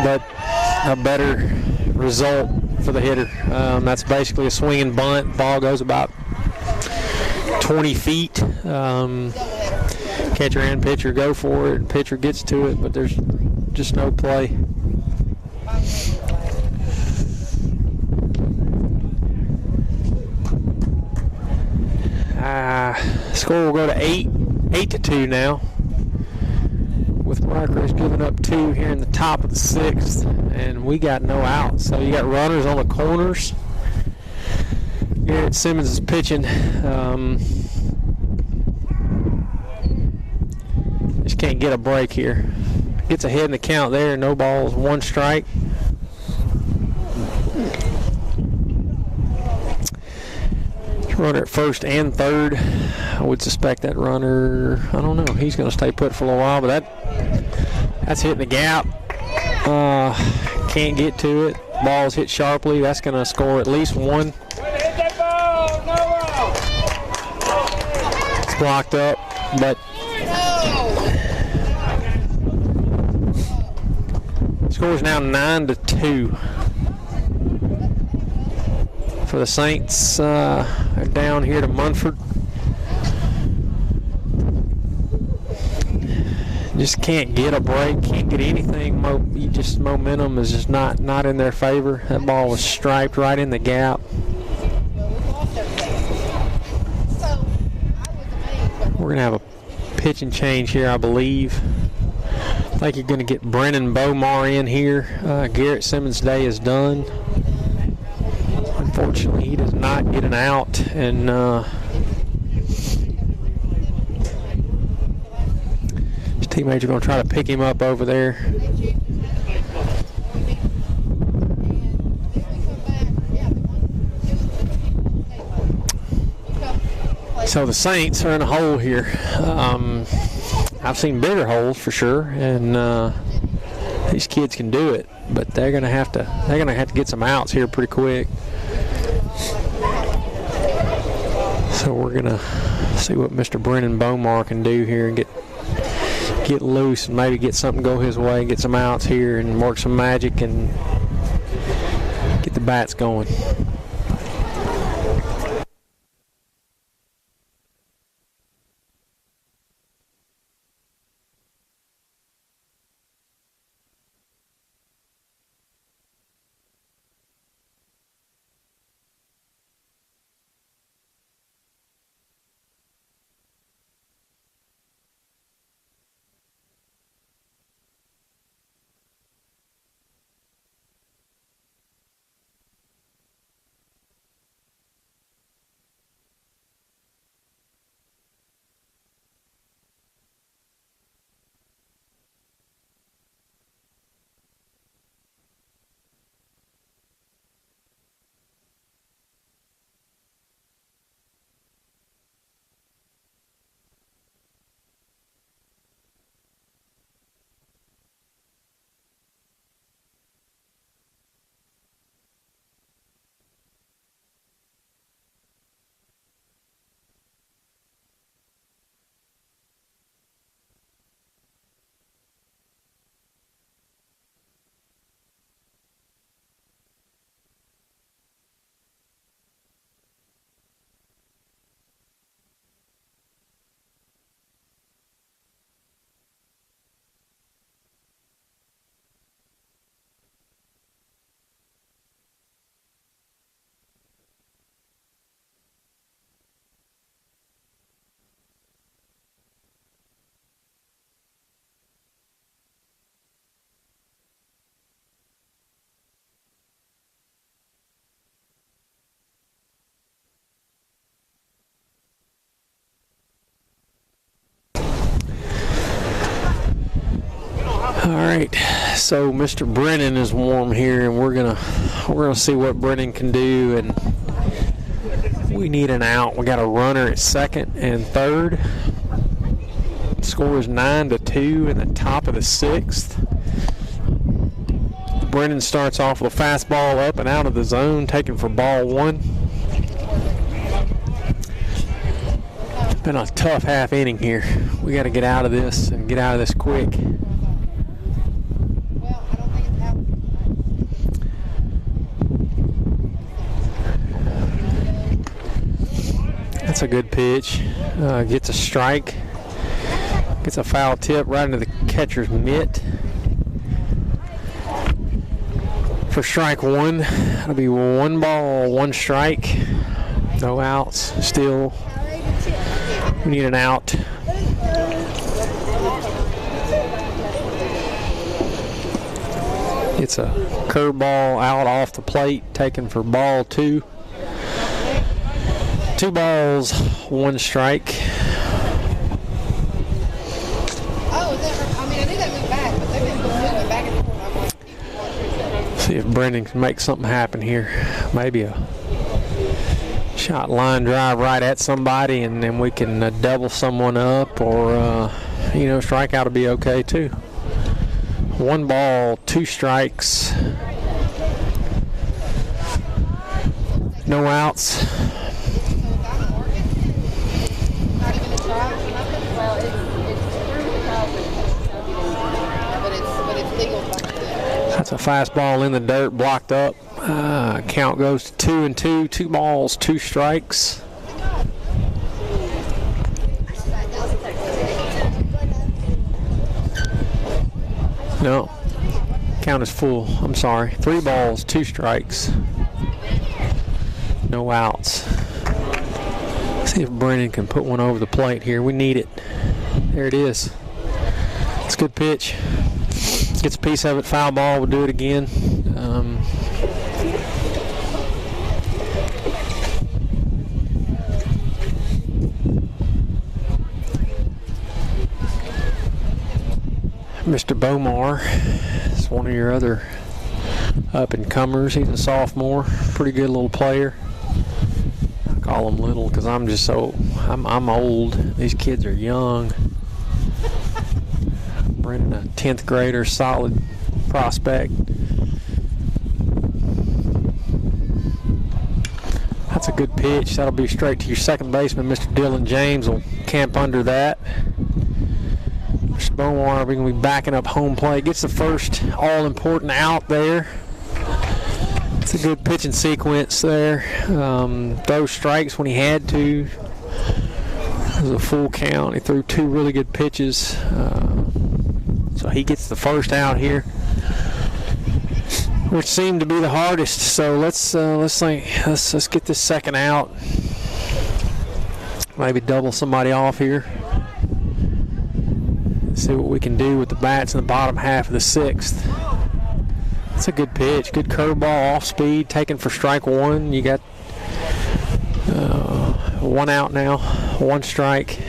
but a better result for the hitter. That's basically a swinging bunt. Ball goes about 20 feet. Catcher and pitcher go for it. Pitcher gets to it, but there's just no play. Score will go to 8-2 now, with Briarcrest giving up 2 here in the top of the 6th, and we got no outs. So you got runners on the corners. Garrett Simmons is pitching. Just can't get a break here. Gets ahead in the count there. No balls, 1 strike. Runner at first and third. I would suspect that runner, I don't know, he's going to stay put for a little while, but that's hitting the gap. Can't get to it. Ball's hit sharply. That's going to score at least 1. It's blocked up, but score's now 9-2. For the Saints, are down here to Munford. Just can't get a break, can't get anything. Momentum is just not in their favor. That ball was striped right in the gap. We're gonna have a pitching change here, I believe. I think you're gonna get Brennan Bomar in here. Garrett Simmons' day is done. Unfortunately, he does not get an out, and Teammates are going to try to pick him up over there. So the Saints are in a hole here. I've seen bigger holes for sure, and these kids can do it, but they're gonna have to get some outs here pretty quick. So we're gonna see what Mr. Brennan Bomar can do here and get loose and maybe get something go his way, get some outs here and work some magic and get the bats going. All right, so Mr. Brennan is warm here, and we're gonna see what Brennan can do. And we need an out. We got a runner at second and third. The score is 9-2 in the top of the sixth. Brennan starts off with a fastball up and out of the zone, taken for ball one. It's been a tough half inning here. We got to get out of this and get out of this quick. That's a good pitch. Gets a strike. Gets a foul tip right into the catcher's mitt. For strike one, it'll be 1 ball, 1 strike. No outs. Still, we need an out. It's a curveball out off the plate, taken for ball 2. 2 balls, 1 strike. See if Brendan can make something happen here. Maybe a shot line drive right at somebody, and then we can double someone up, or strikeout will be okay too. 1 ball, 2 strikes, no outs. That's a fastball in the dirt, blocked up. Count goes to 2-2. 2 balls, 2 strikes. No, count is full. I'm sorry. 3 balls, 2 strikes. No outs. See if Brennan can put one over the plate here. We need it. There it is. It's a good pitch. Gets a piece of it, foul ball, we'll do it again. Mr. Bomar is one of your other up-and-comers. He's a sophomore, pretty good little player. I call him little because I'm just I'm old. These kids are young. Brendan, a 10th grader, solid prospect. That's a good pitch. That'll be straight to your second baseman. Mr. Dylan James will camp under that. Mr. Beaumont, we're going to be backing up home plate. Gets the first all-important out there. It's a good pitching sequence there. Throws strikes when he had to. It was a full count. He threw 2 really good pitches. So he gets the first out here, which seemed to be the hardest. So let's get this second out. Maybe double somebody off here. See what we can do with the bats in the bottom half of the 6th. That's a good pitch. Good curveball, off speed, taken for strike 1. You got 1 out now, 1 strike,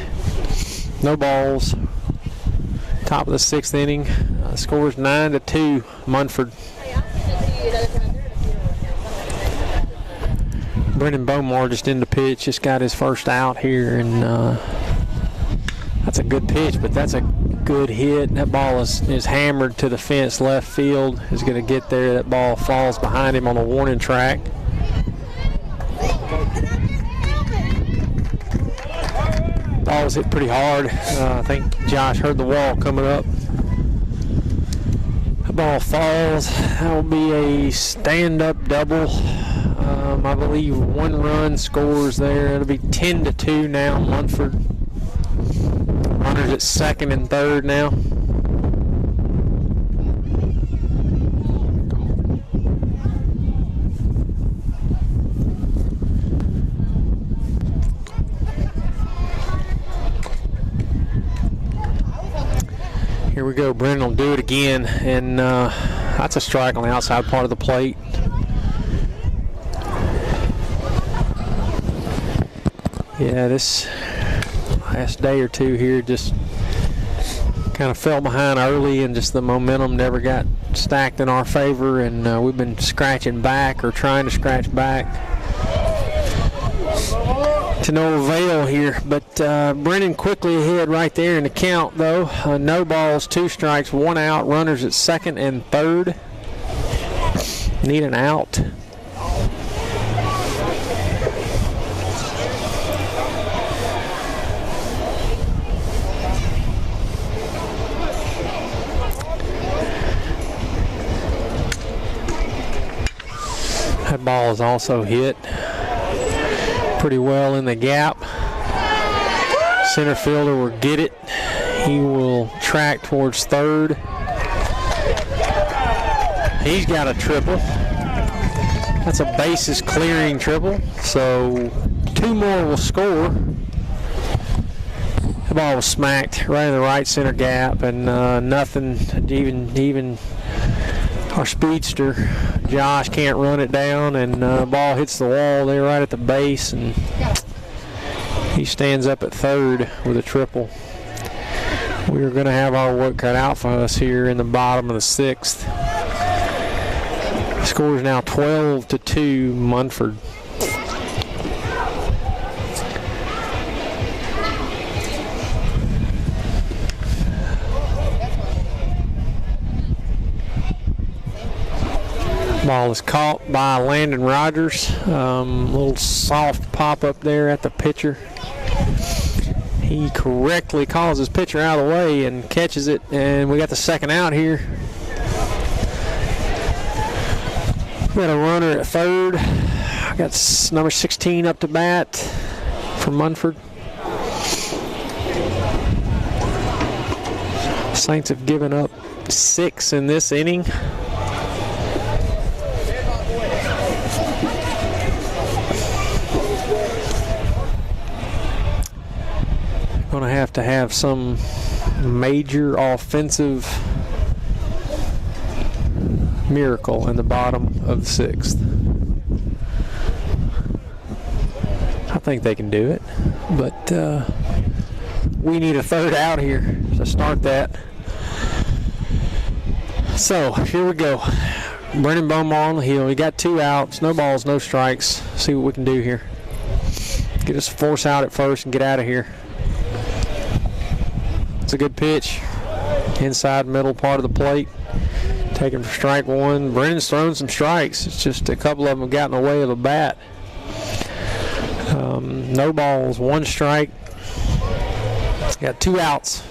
no balls. Top of the 6th inning. Scores 9-2, Munford. Brendan Bomar just in the pitch, just got his first out here, and that's a good pitch, but that's a good hit. That ball is hammered to the fence left field. Is going to get there. That ball falls behind him on the warning track. Ball was hit pretty hard. I think Josh heard the wall coming up. That ball falls. That will be a stand-up double. I believe 1 run scores there. It'll be 10-2 now, Munford. Runners at second and third now. Here we go. Brendan will do it again, and that's a strike on the outside part of the plate. Yeah, this last day or two here just kind of fell behind early, and just the momentum never got stacked in our favor, and we've been scratching back or trying to scratch back to no avail here. But Brennan quickly ahead right there in the count, though. No balls, 2 strikes, 1 out. Runners at second and third. Need an out. That ball is also hit pretty well in the gap. Center fielder will get it. He will track towards third. He's got a triple. That's a bases clearing triple. So 2 more will score. The ball was smacked right in the right center gap, and nothing. Even our speedster Josh can't run it down, and the ball hits the wall there right at the base, and he stands up at third with a triple. We're going to have our work cut out for us here in the bottom of the 6th. Score is now 12-2, Munford. Ball is caught by Landon Rogers. Little soft pop up there at the pitcher. He correctly calls his pitcher out of the way and catches it, and we got the second out here. We got a runner at third. I got number 16 up to bat for Munford. Saints have given up 6 in this inning. Going to have some major offensive miracle in the bottom of the 6th. I think they can do it, but we need a third out here to start that. So here we go. Brennan Beaumont on the hill. He got 2 outs, no balls, no strikes. See what we can do here. Get us a force out at first and get out of here. It's a good pitch. Inside middle part of the plate. Taking for strike 1. Brennan's thrown some strikes. It's just a couple of them have gotten in the way of the bat. No balls, 1 strike. Got 2 outs.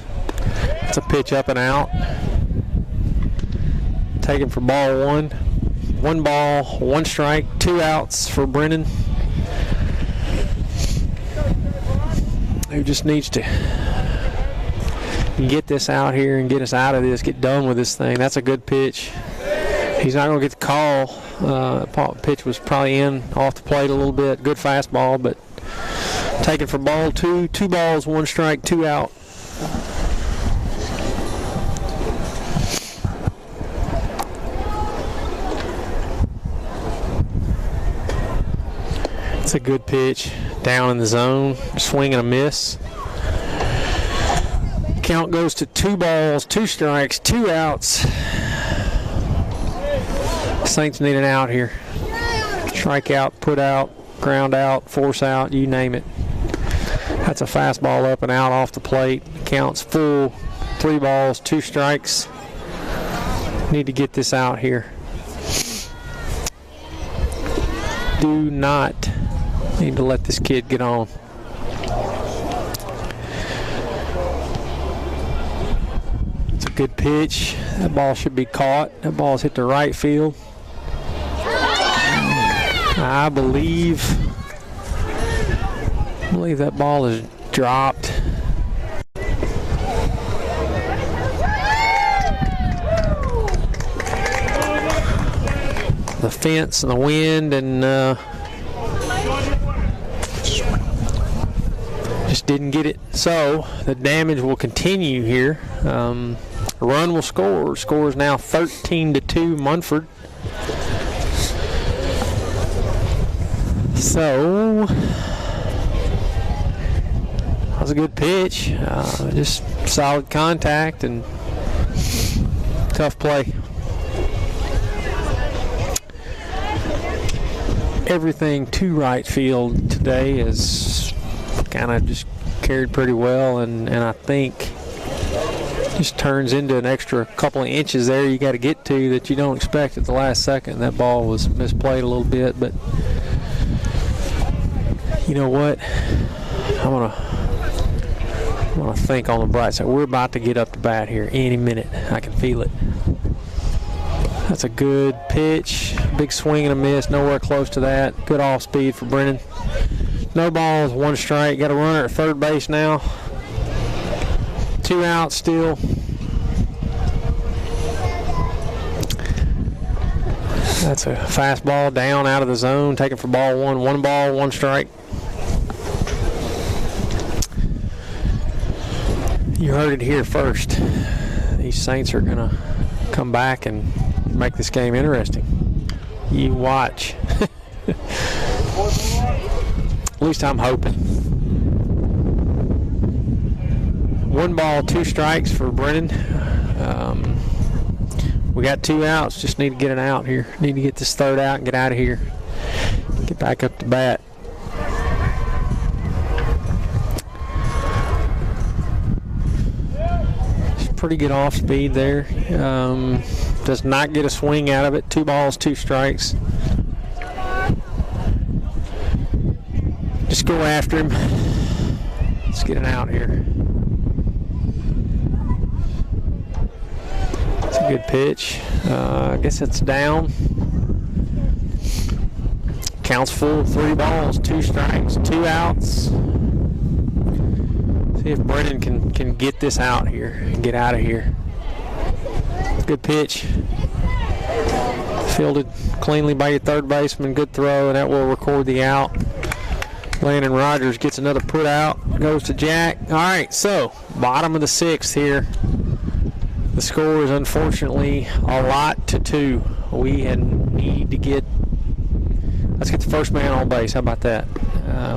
It's a pitch up and out. Taken for ball 1. 1 ball, 1 strike, 2 outs for Brennan. Who just needs to get this out here and get us out of this, get done with this thing. That's a good pitch. He's not going to get the call. Pitch was probably in off the plate a little bit. Good fastball, but taken for ball 2. 2 balls, 1 strike, 2 out. It's a good pitch. Down in the zone. Swing and a miss. Count goes to 2 balls, 2 strikes, 2 outs. Saints need an out here. Strike out, put out, ground out, force out, you name it. That's a fastball up and out off the plate. Count's full. 3 balls, 2 strikes. Need to get this out here. Do not need to let this kid get on. It's a good pitch. That ball should be caught. That ball's hit the right field. I believe that ball is dropped. The fence and the wind and just didn't get it. So the damage will continue here. A run will score. Score is now 13-2 Munford. So that was a good pitch. Just solid contact and tough play. Everything to right field today is kind of just carried pretty well, and I think just turns into an extra couple of inches there you got to get to that you don't expect at the last second. That ball was misplayed a little bit, but you know what? I'm gonna think on the bright side. We're about to get up to bat here any minute. I can feel it. That's a good pitch. Big swing and a miss. Nowhere close to that. Good off speed for Brennan. No balls, 1 strike. Got a runner at third base now. 2 outs still. That's a fastball down out of the zone. Taken for ball 1. 1 ball, 1 strike. You heard it here first. These Saints are going to come back and make this game interesting. You watch. At least I'm hoping. 1 ball, 2 strikes for Brennan. We got 2 outs. Just need to get an out here. Need to get this third out and get out of here. Get back up to bat. Pretty good off speed there. Does not get a swing out of it. 2 balls, 2 strikes. Just go after him. Let's get an out here. It's a good pitch. I guess it's down. Counts full. 3 balls, 2 strikes, 2 outs. See if Brennan can get this out here and get out of here. Good pitch. Fielded cleanly by your third baseman. Good throw, and that will record the out. Landon Rogers gets another put out. Goes to Jack. All right, so bottom of the 6th here. The score is unfortunately a lot to 2. We need to get. Let's get the first man on base. How about that?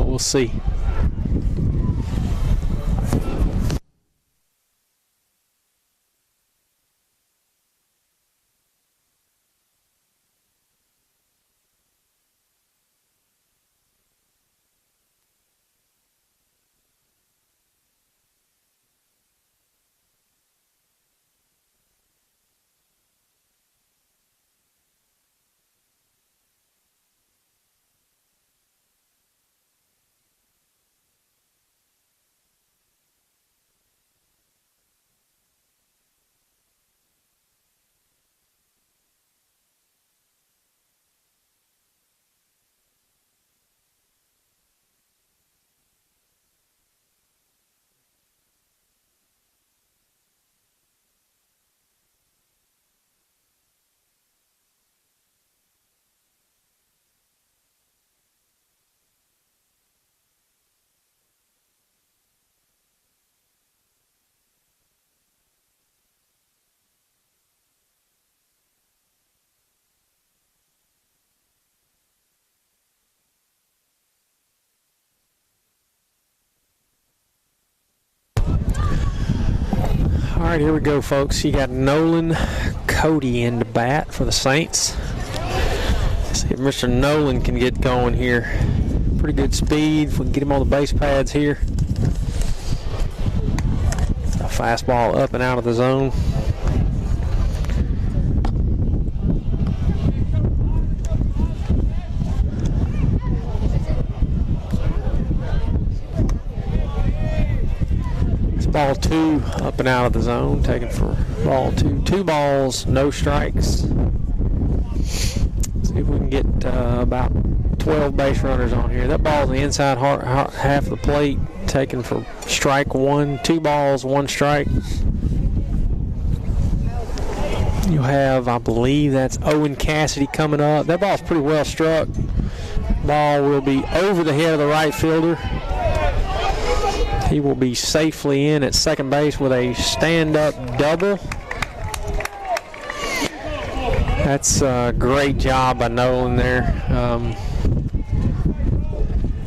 We'll see. right, here we go, folks. You got Nolan Cody in the bat for the Saints. Let's see if Mr. Nolan can get going here. Pretty good speed. If we can get him on the base pads here. A fastball up and out of the zone. Ball 2 up and out of the zone, taken for ball 2. 2 balls, no strikes. See if we can get about 12 base runners on here. That ball's the inside half of the plate, taken for strike 1. 2 balls, 1 strike. You have, I believe that's Owen Cassidy coming up. That ball's pretty well struck. Ball will be over the head of the right fielder. He will be safely in at second base with a stand-up double. That's a great job by Nolan there.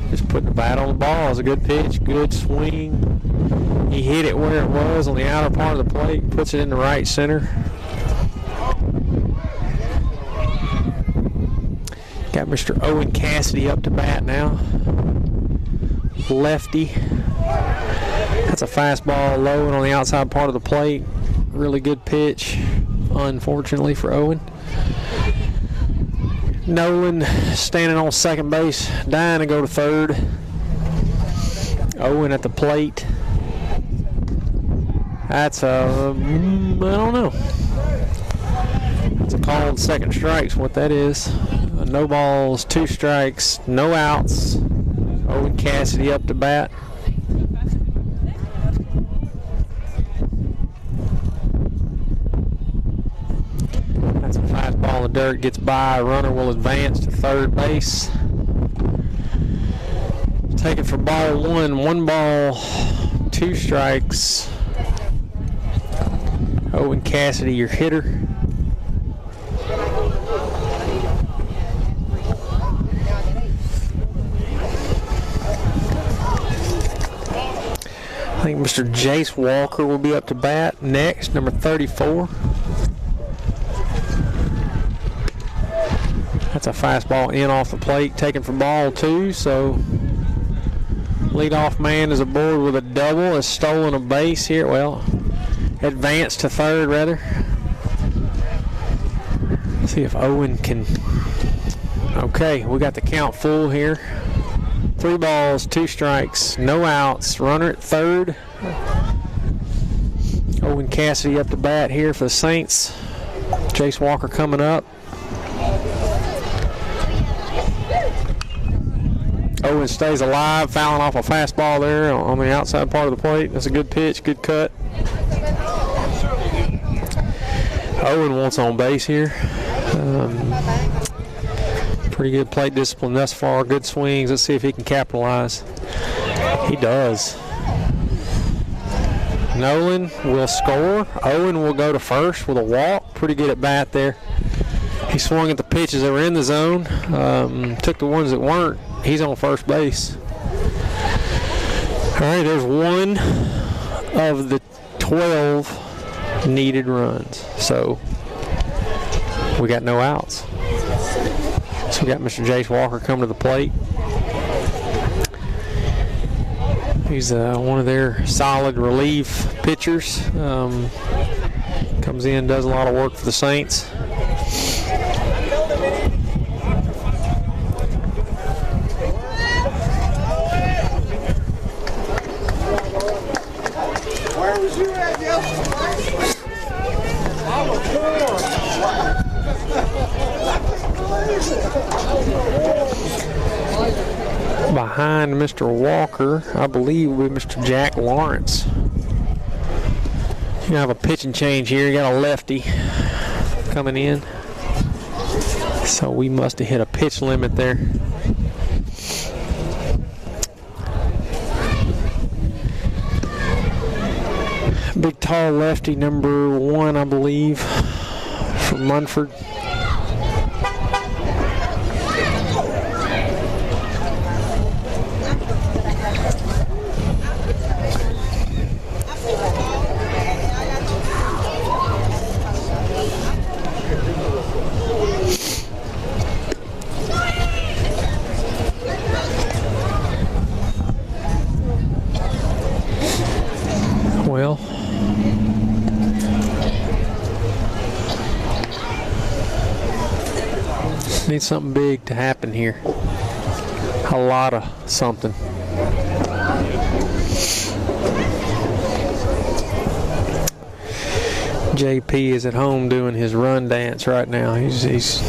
Just putting the bat on the ball. It was a good pitch, good swing. He hit it where it was on the outer part of the plate, puts it in the right center. Got Mr. Owen Cassidy up to bat now. Lefty. That's a fastball low and on the outside part of the plate. Really good pitch, unfortunately for Owen. Nolan standing on second base, dying to go to third. Owen at the plate. That's a, I don't know. It's a called second strike's what that is. No balls, 2 strikes, no outs. Owen Cassidy up to bat. That's a fastball in the dirt, gets by. Runner will advance to third base. Taken for ball 1. 1 ball, 2 strikes. Owen Cassidy, your hitter. I think Mr. Jace Walker will be up to bat next, number 34. That's a fastball in off the plate, taken for ball 2, so leadoff man is aboard with a double, has stolen a base here, well, advanced to third rather. Let's see if Owen can, okay, we got the count full here. 3 balls, 2 strikes, no outs. Runner at third. Owen Cassidy up to bat here for the Saints. Jace Walker coming up. Owen stays alive, fouling off a fastball there on the outside part of the plate. That's a good pitch, good cut. Owen wants on base here. Pretty good plate discipline thus far. Good swings. Let's see if he can capitalize. He does. Nolan will score. Owen will go to first with a walk. Pretty good at bat there. He swung at the pitches that were in the zone. Took the ones that weren't. He's on first base. All right, there's 1 of the 12 needed runs. So we got no outs. So we got Mr. Jace Walker coming to the plate. He's one of their solid relief pitchers. Comes in, does a lot of work for the Saints. Where was you at yesterday? I was Behind Mr. Walker, I believe, will be Mr. Jack Lawrence. You have a pitching change here. You got a lefty coming in. So we must have hit a pitch limit there. Big tall lefty, number 1, I believe, from Munford. Need something big to happen here. A lot of something. JP is at home doing his run dance right now. He's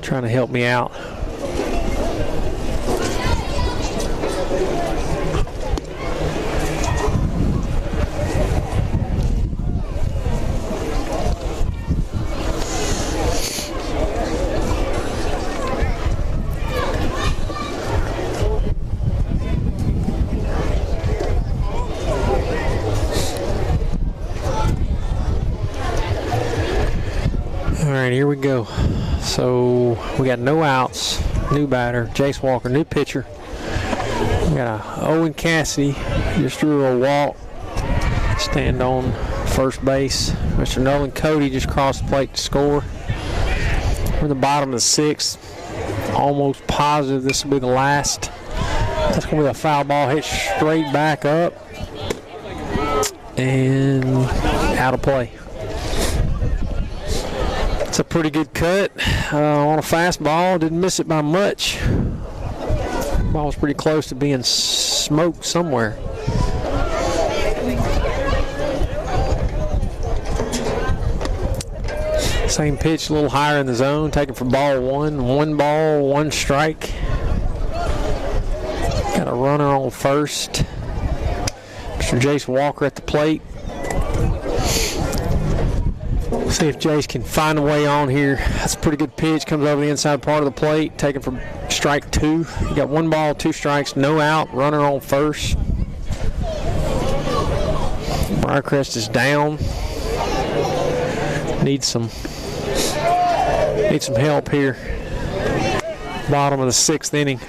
trying to help me out. Alright, here we go. So we got no outs, new batter, Jace Walker, new pitcher. We got a Owen Cassidy, just drew a walk, stand on first base. Mr. Nolan Cody just crossed the plate to score. We're in the bottom of the sixth. Almost positive this will be the last. That's going to be a foul ball hit straight back up and out of play. It's a pretty good cut on a fastball. Didn't miss it by much. Ball was pretty close to being smoked somewhere. Same pitch, a little higher in the zone. Taken for ball one. 1 ball, 1 strike. Got a runner on first. Mr. Jace Walker at the plate. See if Jace can find a way on here. That's a pretty good pitch. Comes over the inside part of the plate. Taken for strike 2. You got 1 ball, 2 strikes, no out. Runner on first. Briarcrest is down. Needs some help here. Bottom of the 6th inning.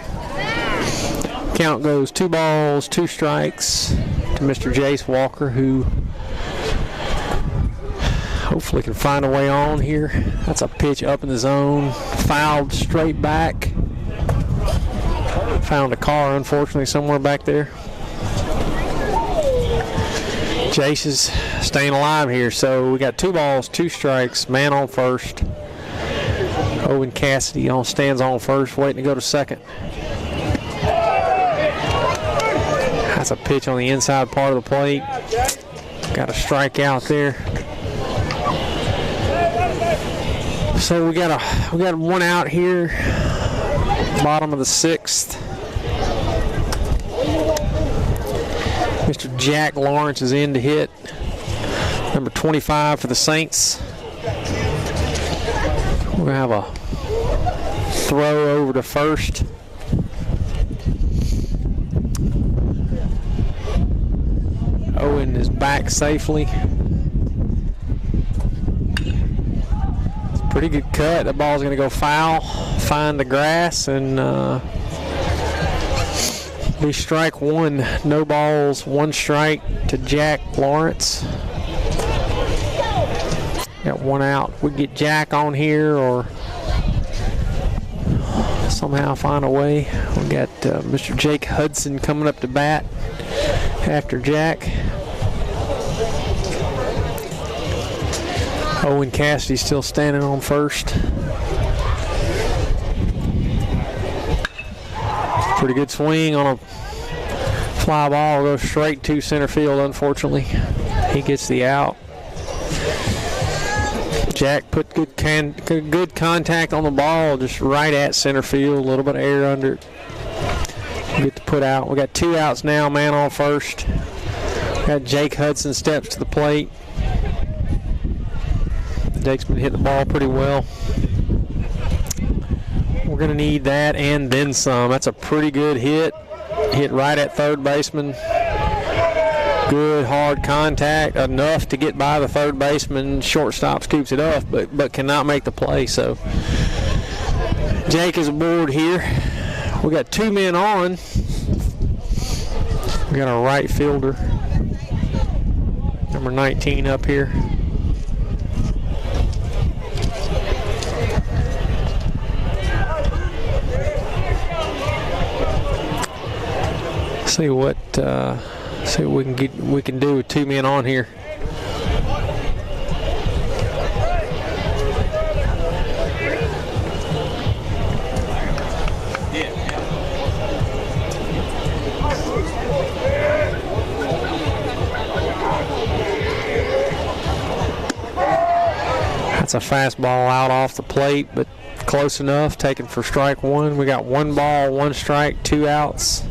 Count goes 2 balls, 2 strikes to Mr. Jace Walker, who hopefully can find a way on here. That's a pitch up in the zone. Fouled straight back. Found a car, unfortunately, somewhere back there. Jace is staying alive here. So we got 2 balls, 2 strikes. Man on first. Owen Cassidy stands on first, waiting to go to second. That's a pitch on the inside part of the plate. Got a strikeout there. So we got 1 out here. Bottom of the 6th. Mr. Jack Lawrence is in to hit. Number 25 for the Saints. We're going to have a throw over to first. Owen is back safely. It's a pretty good cut. That ball's going to go foul, find the grass, and be strike 1. No balls, 1 strike to Jack Lawrence. Got 1 out. We get Jack on here or somehow find a way. We got Mr. Jake Hudson coming up to bat after Jack. Owen Cassidy still standing on first. Pretty good swing on a fly ball. Goes straight to center field, unfortunately. He gets the out. Jack put good contact on the ball, just right at center field. A little bit of air under it. Get to put out. We got 2 outs now. Man on first. Got Jake Hudson steps to the plate. Jake's been hitting the ball pretty well. We're going to need that and then some. That's a pretty good hit. Hit right at third baseman. Good hard contact, enough to get by the third baseman. Shortstop scoops it up, but cannot make the play. So Jake is aboard here. We got 2 men on. We got our right fielder, number 19, up here. See what we can do with 2 men on here. a fastball out off the plate, but close enough, taken for strike one. We got 1 ball, 1 strike, 2 outs.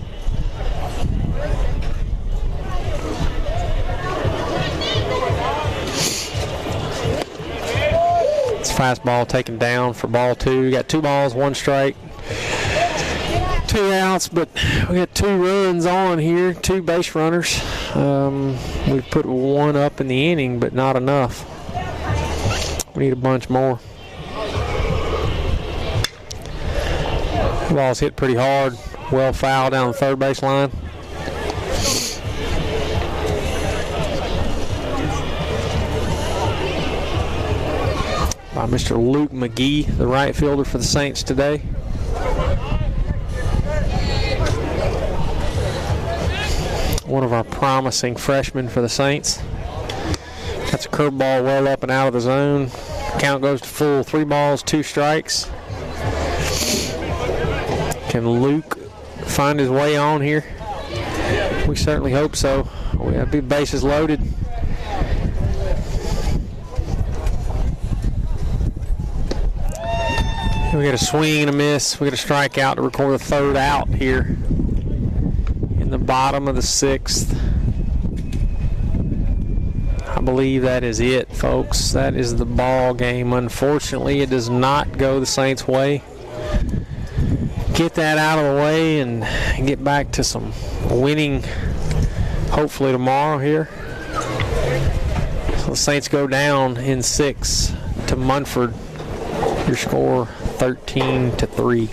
It's fastball taken down for ball 2. We got 2 balls, 1 strike, 2 outs, but we got 2 runs on here, 2 base runners. We've put 1 up in the inning, but not enough. We need a bunch more. The ball's hit pretty hard, well foul down the third base line. By Mr. Luke McGee, the right fielder for the Saints today. One of our promising freshmen for the Saints. That's a curveball well up and out of the zone. Count goes to full. 3 balls, 2 strikes. Can Luke find his way on here? We certainly hope so. We have big bases loaded. We got a swing and a miss. We got a strikeout to record the 3rd out here in the bottom of the 6th. I believe that is it, folks. That is the ball game. Unfortunately, it does not go the Saints' way. Get that out of the way and get back to some winning, hopefully tomorrow here. So the Saints go down in 6 to Munford. Your score 13-3.